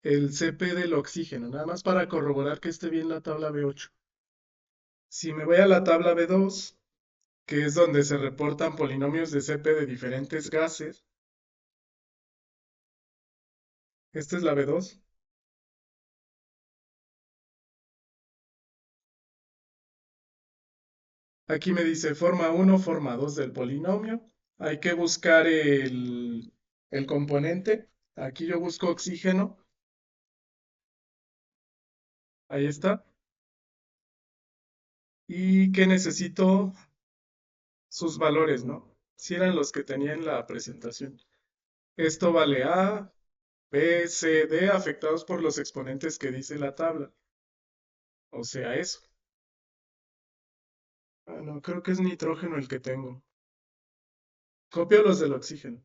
el CP del oxígeno, nada más para corroborar que esté bien la tabla B8. Si me voy a la tabla B2, que es donde se reportan polinomios de CP de diferentes gases, esta es la B2. Aquí me dice forma 1, forma 2 del polinomio. Hay que buscar el componente. Aquí yo busco oxígeno. Ahí está. Y que necesito sus valores, ¿no? Si eran los que tenía en la presentación. Esto vale A, B, C, D, afectados por los exponentes que dice la tabla. O sea, eso. Ah, no, creo que es nitrógeno el que tengo. Copio los del oxígeno.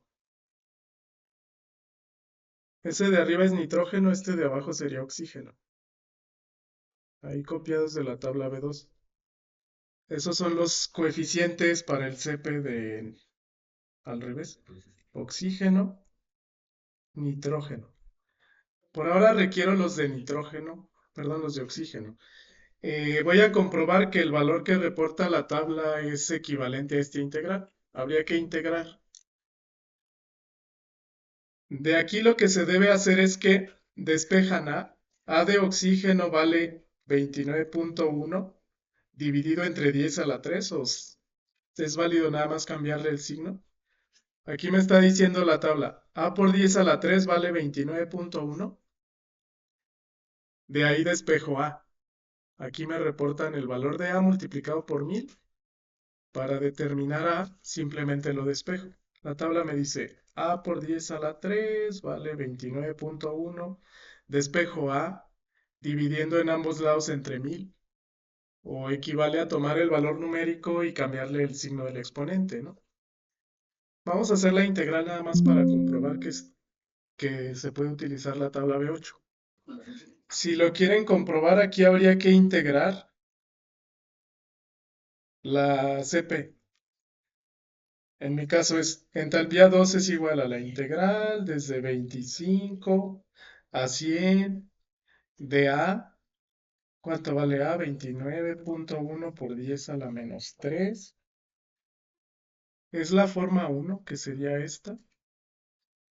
Ese de arriba es nitrógeno, este de abajo sería oxígeno. Ahí copiados de la tabla B2. Esos son los coeficientes para el CP de, al revés, oxígeno, nitrógeno. Por ahora requiero los de nitrógeno, perdón, los de oxígeno. Voy a comprobar que el valor que reporta la tabla es equivalente a este integral. Habría que integrar. De aquí lo que se debe hacer es que despejan A. A de oxígeno vale 29.1 dividido entre 10 a la 3, o es válido nada más cambiarle el signo. Aquí me está diciendo la tabla, A por 10 a la 3 vale 29.1. De ahí despejo A. Aquí me reportan el valor de A multiplicado por 1000. Para determinar A, simplemente lo despejo. La tabla me dice A por 10 a la 3 vale 29.1. Despejo A dividiendo en ambos lados entre 1000. O equivale a tomar el valor numérico y cambiarle el signo del exponente, ¿no? Vamos a hacer la integral nada más para comprobar que se puede utilizar la tabla B8. Si lo quieren comprobar, aquí habría que integrar la CP. En mi caso es entalpía 2 es igual a la integral desde 25 a 100 de A, ¿cuánto vale A? 29.1 por 10 a la menos 3. Es la forma 1, que sería esta.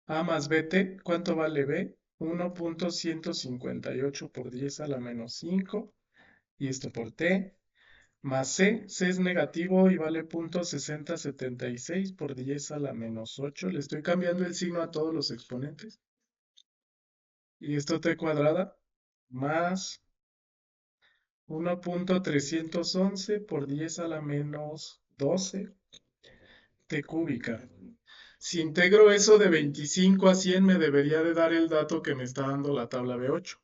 A más BT, ¿cuánto vale B? 1.158 por 10 a la menos 5. Y esto por T. Más C es negativo y vale 0.6076 por 10 a la menos 8. Le estoy cambiando el signo a todos los exponentes. Y esto T cuadrada más 1.311 por 10 a la menos 12 T cúbica. Si integro eso de 25 a 100 me debería de dar el dato que me está dando la tabla B8.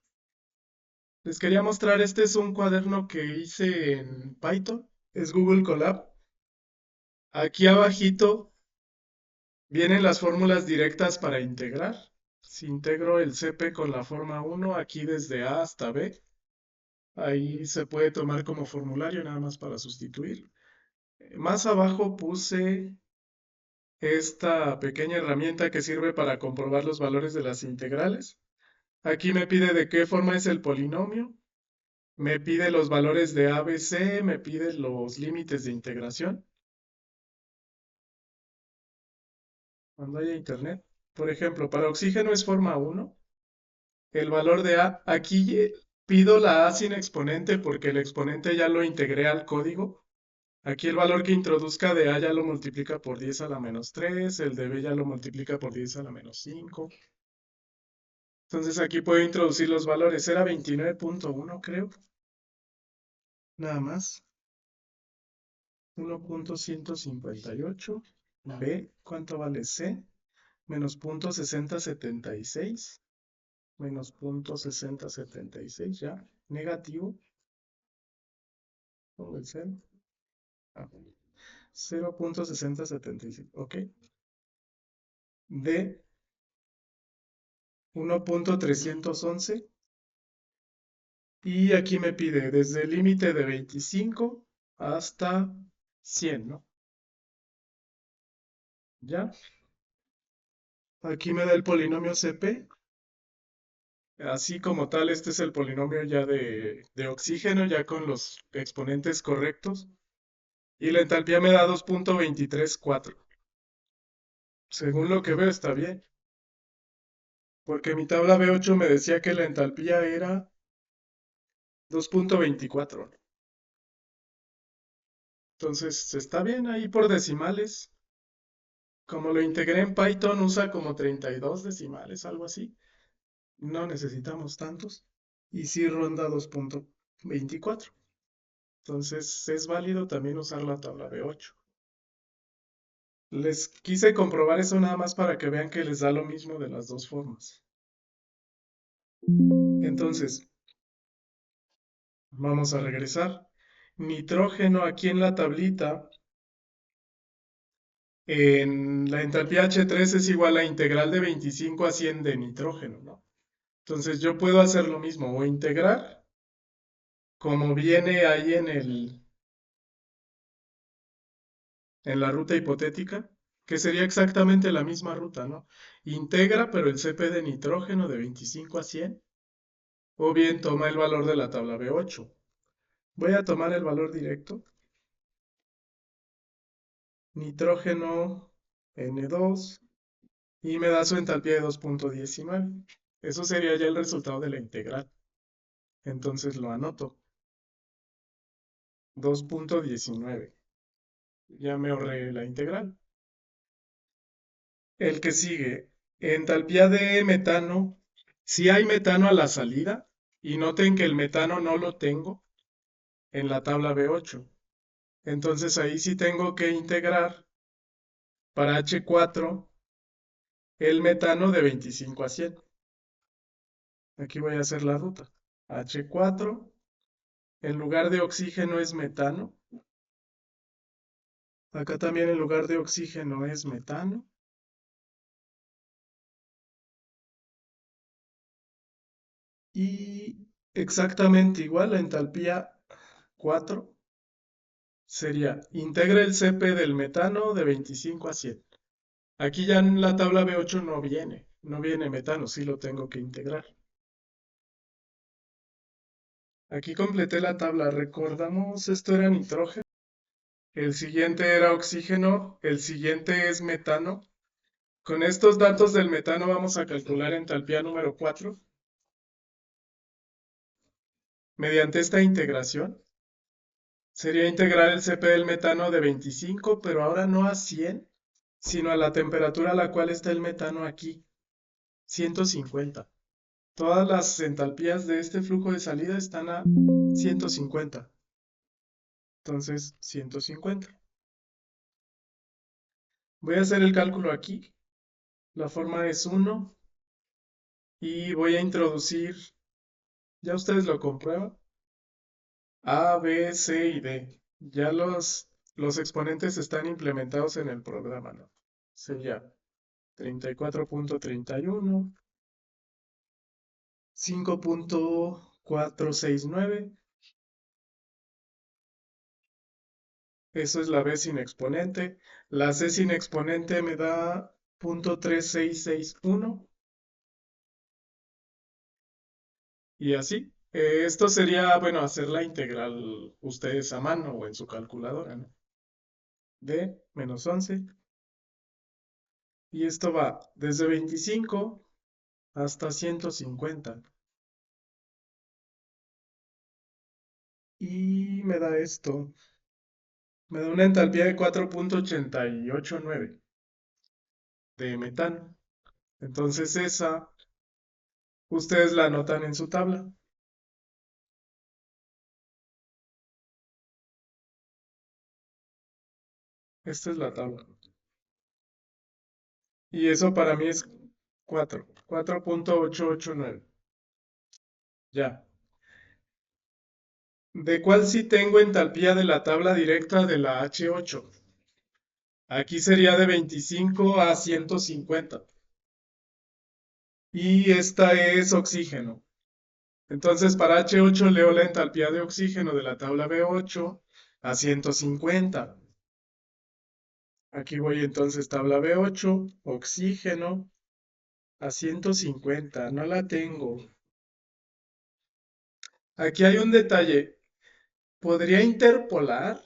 Les quería mostrar, este es un cuaderno que hice en Python, es Google Colab. Aquí abajito vienen las fórmulas directas para integrar. Si integro el CP con la forma 1, aquí desde A hasta B, ahí se puede tomar como formulario nada más para sustituir. Más abajo puse esta pequeña herramienta que sirve para comprobar los valores de las integrales. Aquí me pide de qué forma es el polinomio, me pide los valores de ABC, me pide los límites de integración. Cuando haya internet. Por ejemplo, para oxígeno es forma 1. El valor de A, aquí pido la A sin exponente porque el exponente ya lo integré al código. Aquí el valor que introduzca de A ya lo multiplica por 10 a la menos 3, el de B ya lo multiplica por 10 a la menos 5. Entonces aquí puedo introducir los valores. Era 29.1, creo. Nada más. 1.158. B, ¿cuánto vale C? Menos 0.6076. Menos 0.6076, ya. Negativo. Pongo el cero. Ah, 0.6076, ok. De 1.311. Y aquí me pide desde el límite de 25 hasta 100, ¿no? ¿Ya? Aquí me da el polinomio CP. Así como tal, este es el polinomio ya de oxígeno, ya con los exponentes correctos. Y la entalpía me da 2.234. Según lo que veo, está bien. Porque mi tabla B8 me decía que la entalpía era 2.24. Entonces, está bien ahí por decimales. Como lo integré en Python, usa como 32 decimales, algo así. No necesitamos tantos. Y sí ronda 2.24. Entonces, es válido también usar la tabla B8. Les quise comprobar eso nada más para que vean que les da lo mismo de las dos formas. Entonces, vamos a regresar. Nitrógeno aquí en la tablita, en la entalpía H3 es igual a integral de 25 a 100 de nitrógeno, ¿no? Entonces yo puedo hacer lo mismo, o integrar, como viene ahí en la ruta hipotética, que sería exactamente la misma ruta, ¿no? Integra, pero el CP de nitrógeno de 25 a 100, o bien toma el valor de la tabla B8. Voy a tomar el valor directo. Nitrógeno N2 y me da su entalpía de 2.19. Eso sería ya el resultado de la integral. Entonces lo anoto. 2.19. Ya me ahorré la integral. El que sigue. Entalpía de metano. Si hay metano a la salida, y noten que el metano no lo tengo en la tabla B8. Entonces ahí sí tengo que integrar para H4 el metano de 25 a 100. Aquí voy a hacer la ruta. H4, en lugar de oxígeno es metano. Acá también en lugar de oxígeno es metano. Y exactamente igual, la entalpía 4 sería, integra el CP del metano de 25 a 100. Aquí ya en la tabla B8 no viene metano, sí lo tengo que integrar. Aquí completé la tabla. Recordamos, esto era nitrógeno. El siguiente era oxígeno. El siguiente es metano. Con estos datos del metano vamos a calcular entalpía número 4. Mediante esta integración, sería integrar el CP del metano de 25, pero ahora no a 100, sino a la temperatura a la cual está el metano aquí, 150. Todas las entalpías de este flujo de salida están a 150. Entonces, 150. Voy a hacer el cálculo aquí. La forma es 1 y voy a introducir, ya ustedes lo comprueban, A, B, C y D. Ya los exponentes están implementados en el programa, ¿no? Sería 34.31, 5.469. Eso es la B sin exponente. La C sin exponente me da 0.3661 y así. Esto sería, bueno, hacer la integral ustedes a mano o en su calculadora, ¿no? D menos 11. Y esto va desde 25 hasta 150. Y me da esto. Me da una entalpía de 4.889 de metano. Entonces esa, ustedes la anotan en su tabla. Esta es la tabla. Y eso para mí es 4.889. Ya. ¿De cuál sí tengo entalpía de la tabla directa de la H8? Aquí sería de 25 a 150. Y esta es oxígeno. Entonces para H8 leo la entalpía de oxígeno de la tabla B8 a 150. Aquí voy entonces tabla B8, oxígeno a 150. No la tengo. Aquí hay un detalle. Podría interpolar,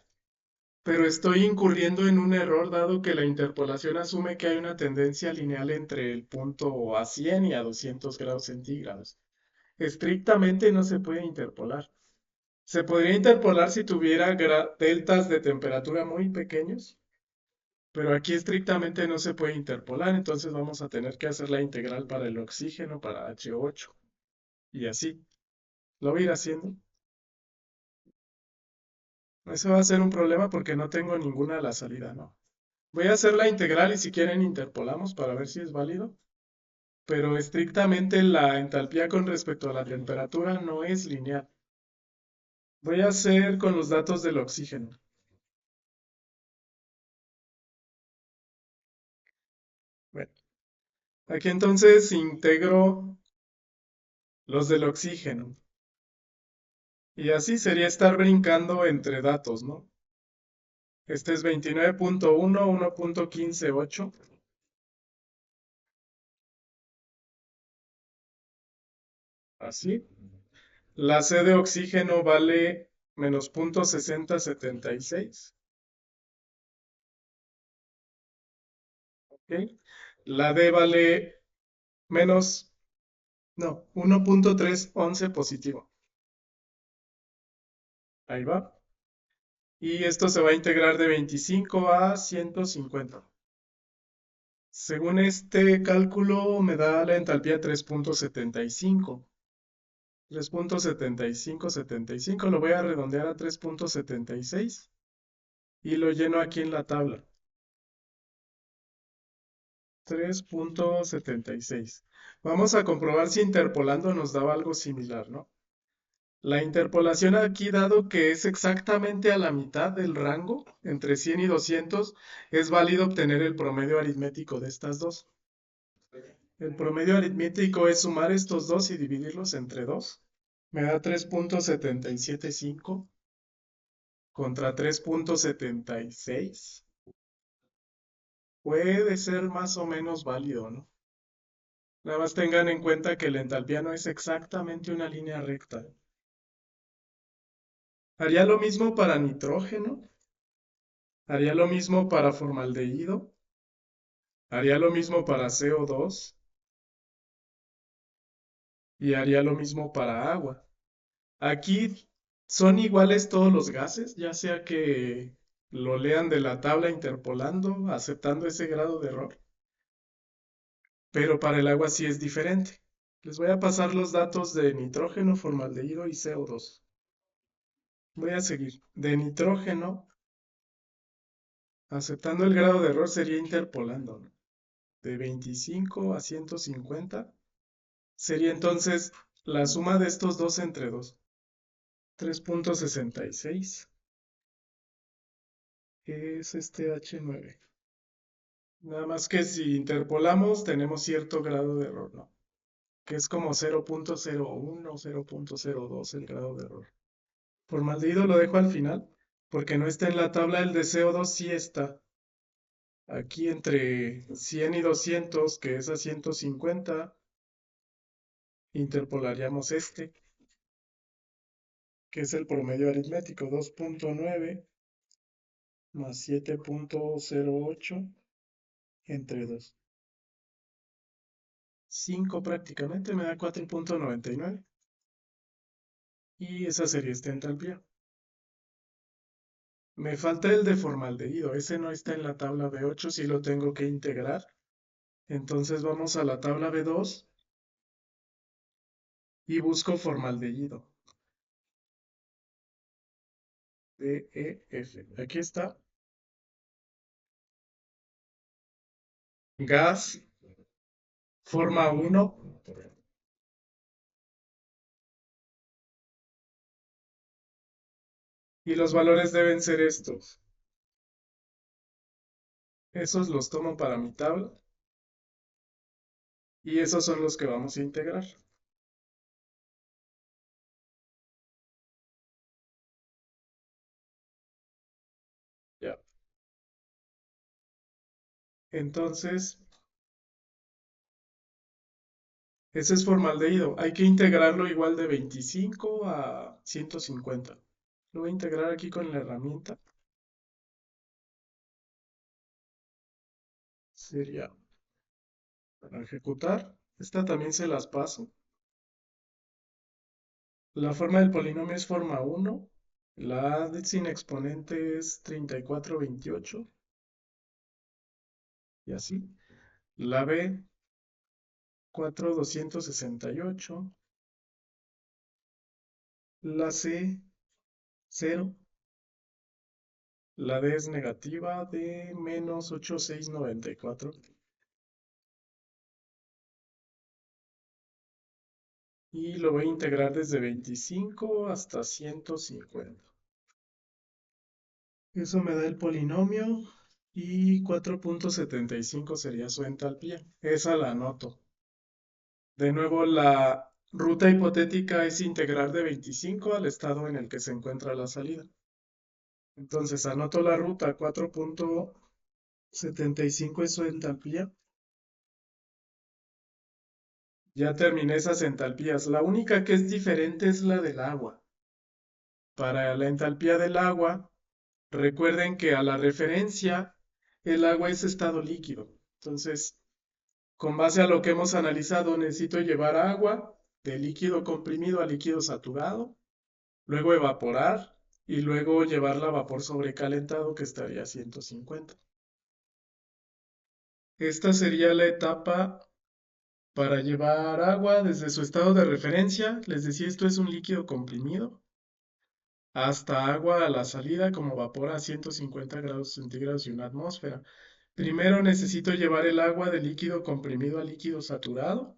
pero estoy incurriendo en un error dado que la interpolación asume que hay una tendencia lineal entre el punto a 100 y a 200 grados centígrados. Estrictamente no se puede interpolar. Se podría interpolar si tuviera deltas de temperatura muy pequeños, pero aquí estrictamente no se puede interpolar, entonces vamos a tener que hacer la integral para el oxígeno, para H8, y así. Lo voy a ir haciendo. Eso va a ser un problema porque no tengo ninguna a la salida, ¿no? Voy a hacer la integral y si quieren interpolamos para ver si es válido, pero estrictamente la entalpía con respecto a la temperatura no es lineal. Voy a hacer con los datos del oxígeno. Bueno, aquí entonces integro los del oxígeno. Y así sería estar brincando entre datos, ¿no? Este es 29.1, 1.158. Así. La C de oxígeno vale menos 0.6076. ¿Ok? La D vale menos, no, 1.311 positivo. Ahí va. Y esto se va a integrar de 25 a 150. Según este cálculo, me da la entalpía 3.75. 3.7575, lo voy a redondear a 3.76 y lo lleno aquí en la tabla. 3.76. Vamos a comprobar si interpolando nos daba algo similar, ¿no? La interpolación aquí, dado que es exactamente a la mitad del rango, entre 100 y 200, es válido obtener el promedio aritmético de estas dos. El promedio aritmético es sumar estos dos y dividirlos entre 2. Me da 3.775 contra 3.76. Puede ser más o menos válido, ¿no? Nada más tengan en cuenta que la entalpía no es exactamente una línea recta. Haría lo mismo para nitrógeno, haría lo mismo para formaldehído, haría lo mismo para CO2 y haría lo mismo para agua. Aquí son iguales todos los gases, ya sea que lo lean de la tabla interpolando, aceptando ese grado de error, pero para el agua sí es diferente. Les voy a pasar los datos de nitrógeno, formaldehído y CO2. Voy a seguir. De nitrógeno, aceptando el grado de error sería interpolando, ¿no? De 25 a 150 sería entonces la suma de estos dos entre 2. 3.66 es este H9. Nada más que si interpolamos tenemos cierto grado de error, ¿no? Que es como 0.01, 0.02 el grado de error. Formaldehído lo dejo al final, porque no está en la tabla, el de CO2 sí está. Aquí entre 100 y 200, que es a 150, interpolaríamos este, que es el promedio aritmético, 2.9 más 7.08 entre 2. 5 prácticamente me da 4.99. Y esa sería esta entalpía. Me falta el de formaldehído, ese no está en la tabla B8, sí lo tengo que integrar. Entonces vamos a la tabla B2 y busco formaldehído. DEF. Aquí está. Gas, forma 1. Y los valores deben ser estos. Esos los tomo para mi tabla. Y esos son los que vamos a integrar. Ya. Entonces, ese es formaldehído. Hay que integrarlo igual de 25 a 150. Lo voy a integrar aquí con la herramienta. Sería para ejecutar. Esta también se las paso. La forma del polinomio es forma 1. La A sin exponente es 3428. Y así. La B, 4268. La C, 0. La D es negativa de menos 8694. Y lo voy a integrar desde 25 hasta 150. Eso me da el polinomio y 4.75 sería su entalpía. Esa la anoto. De nuevo, la ruta hipotética es integrar de 25 al estado en el que se encuentra la salida. Entonces anoto la ruta 4.75 es su entalpía. Ya terminé esas entalpías. La única que es diferente es la del agua. Para la entalpía del agua, recuerden que a la referencia, el agua es estado líquido. Entonces, con base a lo que hemos analizado, necesito llevar agua de líquido comprimido a líquido saturado, luego evaporar y luego llevarla a vapor sobrecalentado que estaría a 150. Esta sería la etapa para llevar agua desde su estado de referencia. Les decía, esto es un líquido comprimido hasta agua a la salida como vapor a 150 grados centígrados y una atmósfera. Primero necesito llevar el agua de líquido comprimido a líquido saturado,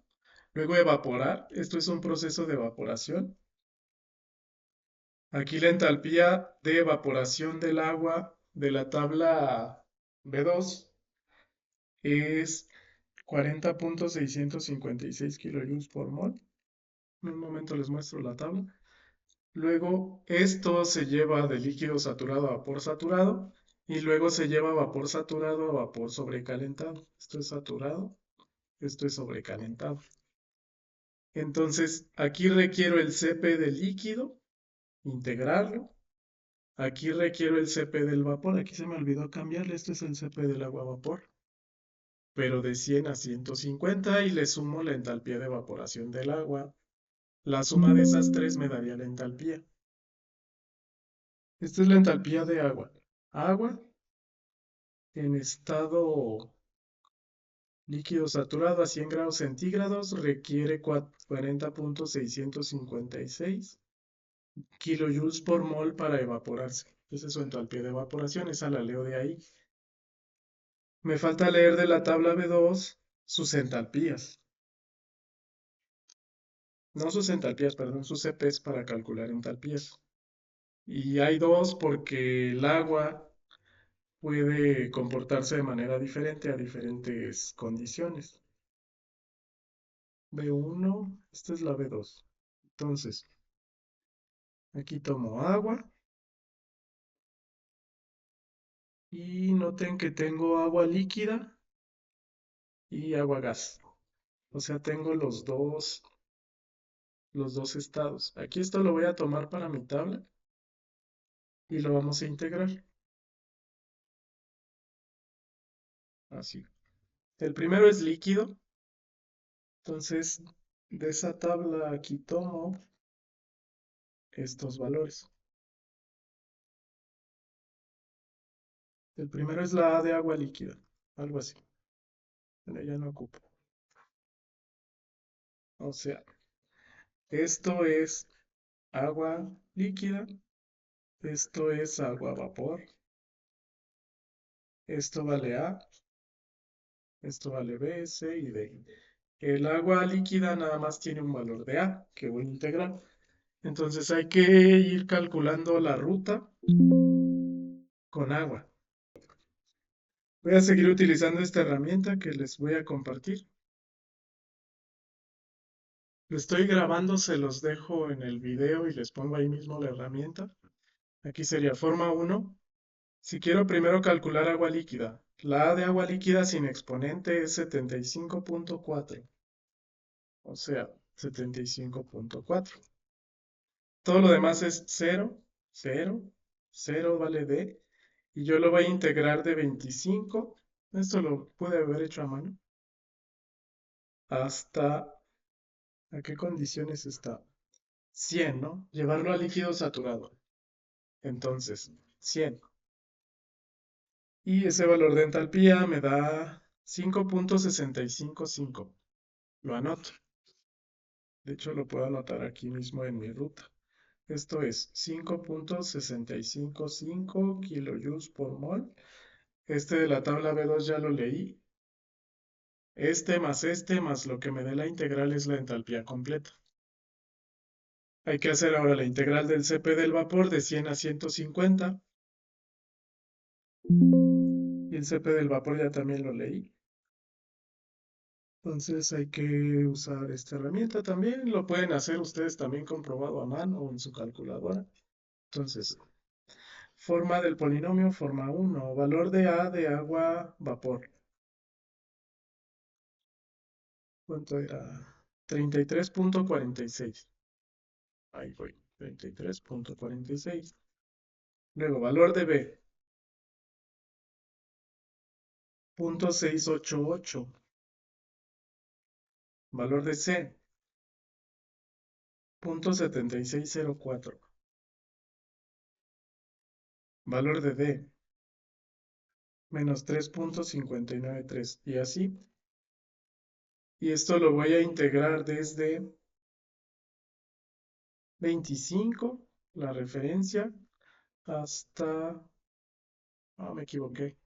luego evaporar. Esto es un proceso de evaporación. Aquí la entalpía de evaporación del agua de la tabla B2 es 40.656 kilojoules por mol. En un momento les muestro la tabla. Luego esto se lleva de líquido saturado a vapor saturado y luego se lleva vapor saturado a vapor sobrecalentado. Esto es saturado, esto es sobrecalentado. Entonces aquí requiero el Cp del líquido, integrarlo Aquí requiero el CP del vapor. Aquí se me olvidó cambiarle. Este es el CP del agua a vapor. Pero de 100 a 150 y le sumo la entalpía de evaporación del agua. La suma de esas tres me daría la entalpía. Esta es la entalpía de agua. Agua en estado líquido saturado a 100 grados centígrados requiere 40.656 kilojoules por mol para evaporarse. Esa es su entalpía de evaporación, esa la leo de ahí. Me falta leer de la tabla B2 sus entalpías. No sus entalpías, perdón, sus CPs para calcular entalpías. Y hay dos porque el agua puede comportarse de manera diferente a diferentes condiciones. B1, esta es la B2. Entonces, aquí tomo agua y noten que tengo agua líquida y agua gas. O sea, tengo los dos estados. Aquí esto lo voy a tomar para mi tabla y lo vamos a integrar. Así. El primero es líquido. Entonces, de esa tabla aquí tomo estos valores. El primero es la A de agua líquida, algo así. Pero ya no ocupo. O sea, esto es agua líquida, esto es agua vapor, esto vale A, esto vale B, C y D. El agua líquida nada más tiene un valor de A, que voy a integrar. Entonces hay que ir calculando la ruta con agua. Voy a seguir utilizando esta herramienta que les voy a compartir. Lo estoy grabando, se los dejo en el video y les pongo ahí mismo la herramienta. Aquí sería forma 1. Si quiero primero calcular agua líquida, la A de agua líquida sin exponente es 75.4, o sea, 75.4. Todo lo demás es 0, 0, 0 vale D, y yo lo voy a integrar de 25, esto lo pude haber hecho a mano, hasta, ¿a qué condiciones está? 100, ¿no? Llevarlo a líquido saturado. Entonces, 100. Y ese valor de entalpía me da 5.655. Lo anoto. De hecho, lo puedo anotar aquí mismo en mi ruta. Esto es 5.655 kilojoules por mol. Este de la tabla B2 ya lo leí. Este más lo que me dé la integral es la entalpía completa. Hay que hacer ahora la integral del CP del vapor de 100 a 150. Y el CP del vapor ya también lo leí. Entonces hay que usar esta herramienta también. Lo pueden hacer ustedes también comprobado a mano o en su calculadora. Entonces, forma del polinomio, forma 1. Valor de A de agua vapor. ¿Cuánto era? 33.46. Ahí voy. 33.46. Luego, valor de B. 0.688. Valor de C. 0.7604. Valor de D. Menos 3.593. Y así. Y esto lo voy a integrar desde 25, la referencia, hasta... Ah, me equivoqué.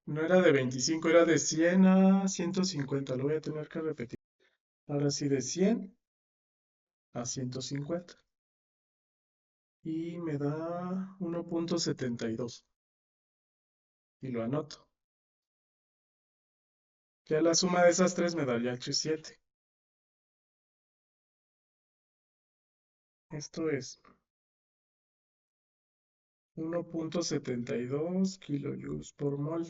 No era de 25, era de 100 a 150. Lo voy a tener que repetir. Ahora sí, de 100 a 150. Y me da 1.72. Y lo anoto. Ya la suma de esas tres me daría H7. Esto es 1.72 kilojoules por mol.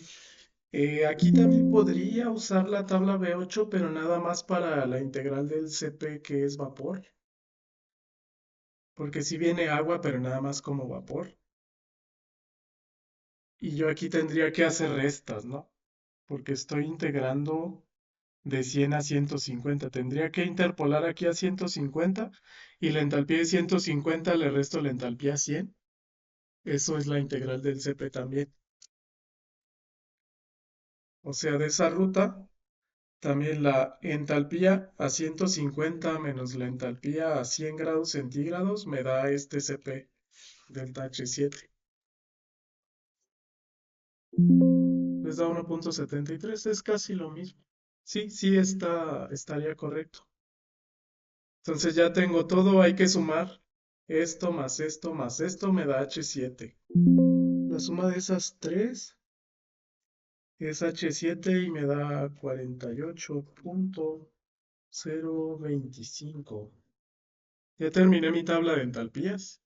Aquí también podría usar la tabla B8, pero nada más para la integral del CP que es vapor. Porque sí viene agua, pero nada más como vapor. Y yo aquí tendría que hacer restas, ¿no? Porque estoy integrando de 100 a 150. Tendría que interpolar aquí a 150 y la entalpía de 150 le resto la entalpía a 100. Eso es la integral del CP también. O sea, de esa ruta, también la entalpía a 150 menos la entalpía a 100 grados centígrados me da este CP delta H7. Les da 1,73, es casi lo mismo. Sí, sí estaría correcto. Entonces ya tengo todo, hay que sumar esto más esto me da H7. La suma de esas tres es H7 y me da 48,025. Ya terminé mi tabla de entalpías.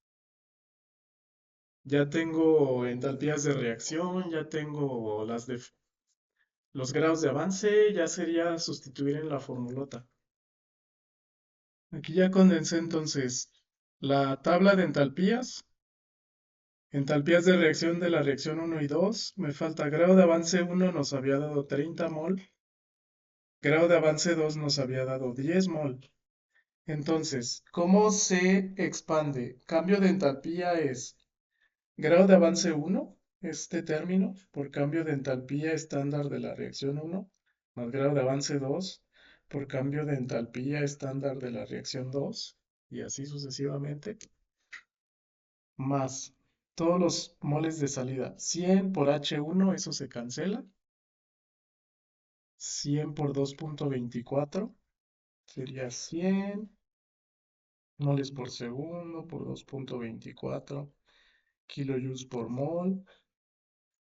Ya tengo entalpías de reacción, ya tengo los grados de avance, ya sería sustituir en la formulota. Aquí ya condensé entonces la tabla de entalpías de reacción de la reacción 1 y 2. Me falta grado de avance 1 nos había dado 30 mol, grado de avance 2 nos había dado 10 mol. Entonces, ¿cómo se expande? Cambio de entalpía es grado de avance 1, este término, por cambio de entalpía estándar de la reacción 1, más grado de avance 2, por cambio de entalpía estándar de la reacción 2, y así sucesivamente, más todos los moles de salida. 100 por H1, eso se cancela. 100 por 2,24 sería 100 moles por segundo por 2,24 kilojoules por mol,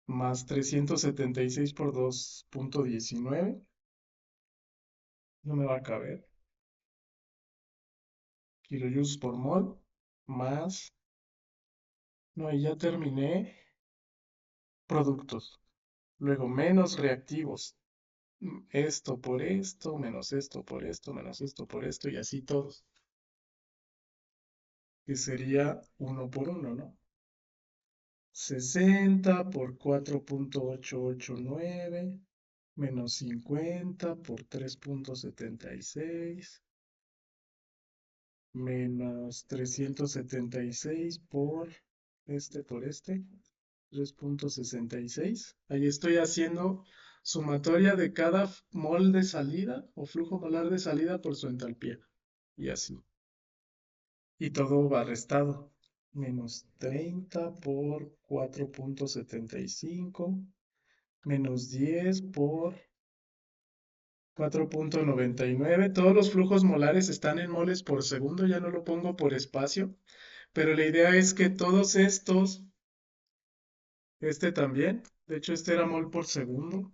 más 376 por 2,19. No me va a caber. Kilojoules por mol, más. No, y ya terminé. Productos. Luego, menos reactivos. Esto por esto, menos esto por esto, menos esto por esto, y así todos. Que sería uno por uno, ¿no? 60 por 4,889 menos 50 por 3,76 menos 376 por este, 3,66. Ahí estoy haciendo sumatoria de cada mol de salida o flujo molar de salida por su entalpía. Y así. Y todo va restado. Menos 30 por 4,75 menos 10 por 4,99. Todos los flujos molares están en moles por segundo, ya no lo pongo por espacio, pero la idea es que todos estos, este también, de hecho este era mol por segundo,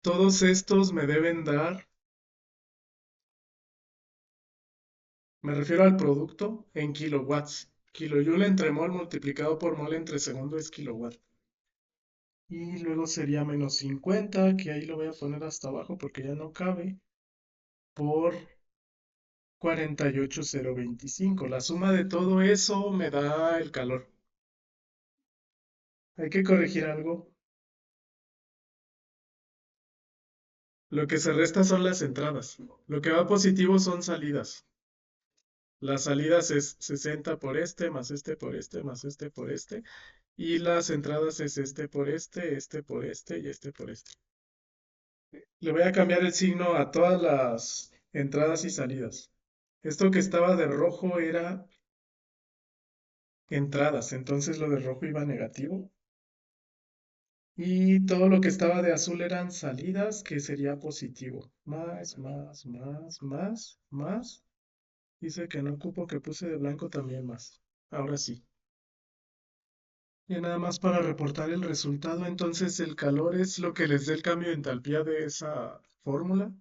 todos estos me deben dar, me refiero al producto en kilowatts. Kilojoule entre mol multiplicado por mol entre segundo es kilowatt. Y luego sería menos 50, que ahí lo voy a poner hasta abajo porque ya no cabe, por 48,025. La suma de todo eso me da el calor. Hay que corregir algo. Lo que se resta son las entradas. Lo que va positivo son salidas. Las salidas es 60 por este, más este por este, más este por este. Y las entradas es este por este y este por este. Le voy a cambiar el signo a todas las entradas y salidas. Esto que estaba de rojo era entradas, entonces lo de rojo iba negativo. Y todo lo que estaba de azul eran salidas, que sería positivo. Más. Dice que no ocupo que puse de blanco también más. Ahora sí. Y nada más para reportar el resultado, entonces el calor es lo que les dé el cambio de entalpía de esa fórmula.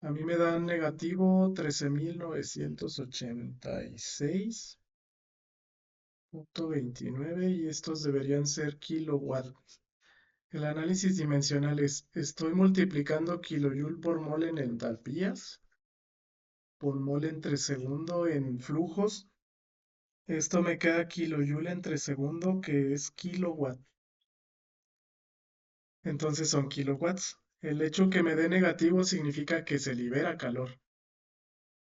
A mí me dan negativo 13,986,29 y estos deberían ser kilowatts. El análisis dimensional es, estoy multiplicando kilojoule por mol en entalpías, por mol entre segundo en flujos, Esto me queda kilojoule entre segundo, que es kilowatt. Entonces son kilowatts. El hecho que me dé negativo significa que se libera calor.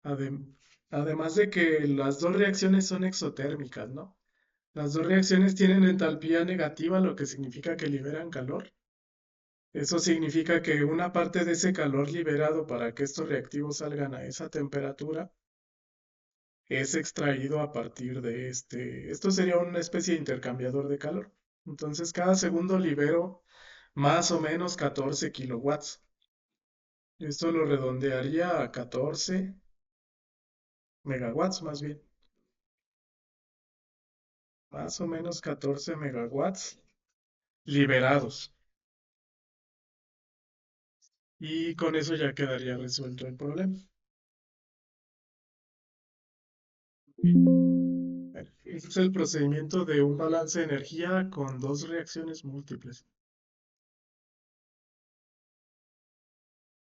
Adem- Además de que las dos reacciones son exotérmicas, ¿no? Las dos reacciones tienen entalpía negativa, lo que significa que liberan calor. Eso significa que una parte de ese calor liberado para que estos reactivos salgan a esa temperatura es extraído a partir de esto sería una especie de intercambiador de calor. Entonces cada segundo libero más o menos 14 kilowatts. Esto lo redondearía a 14 megawatts más bien. Más o menos 14 megawatts liberados. Y con eso ya quedaría resuelto el problema. Ese es el procedimiento de un balance de energía con dos reacciones múltiples.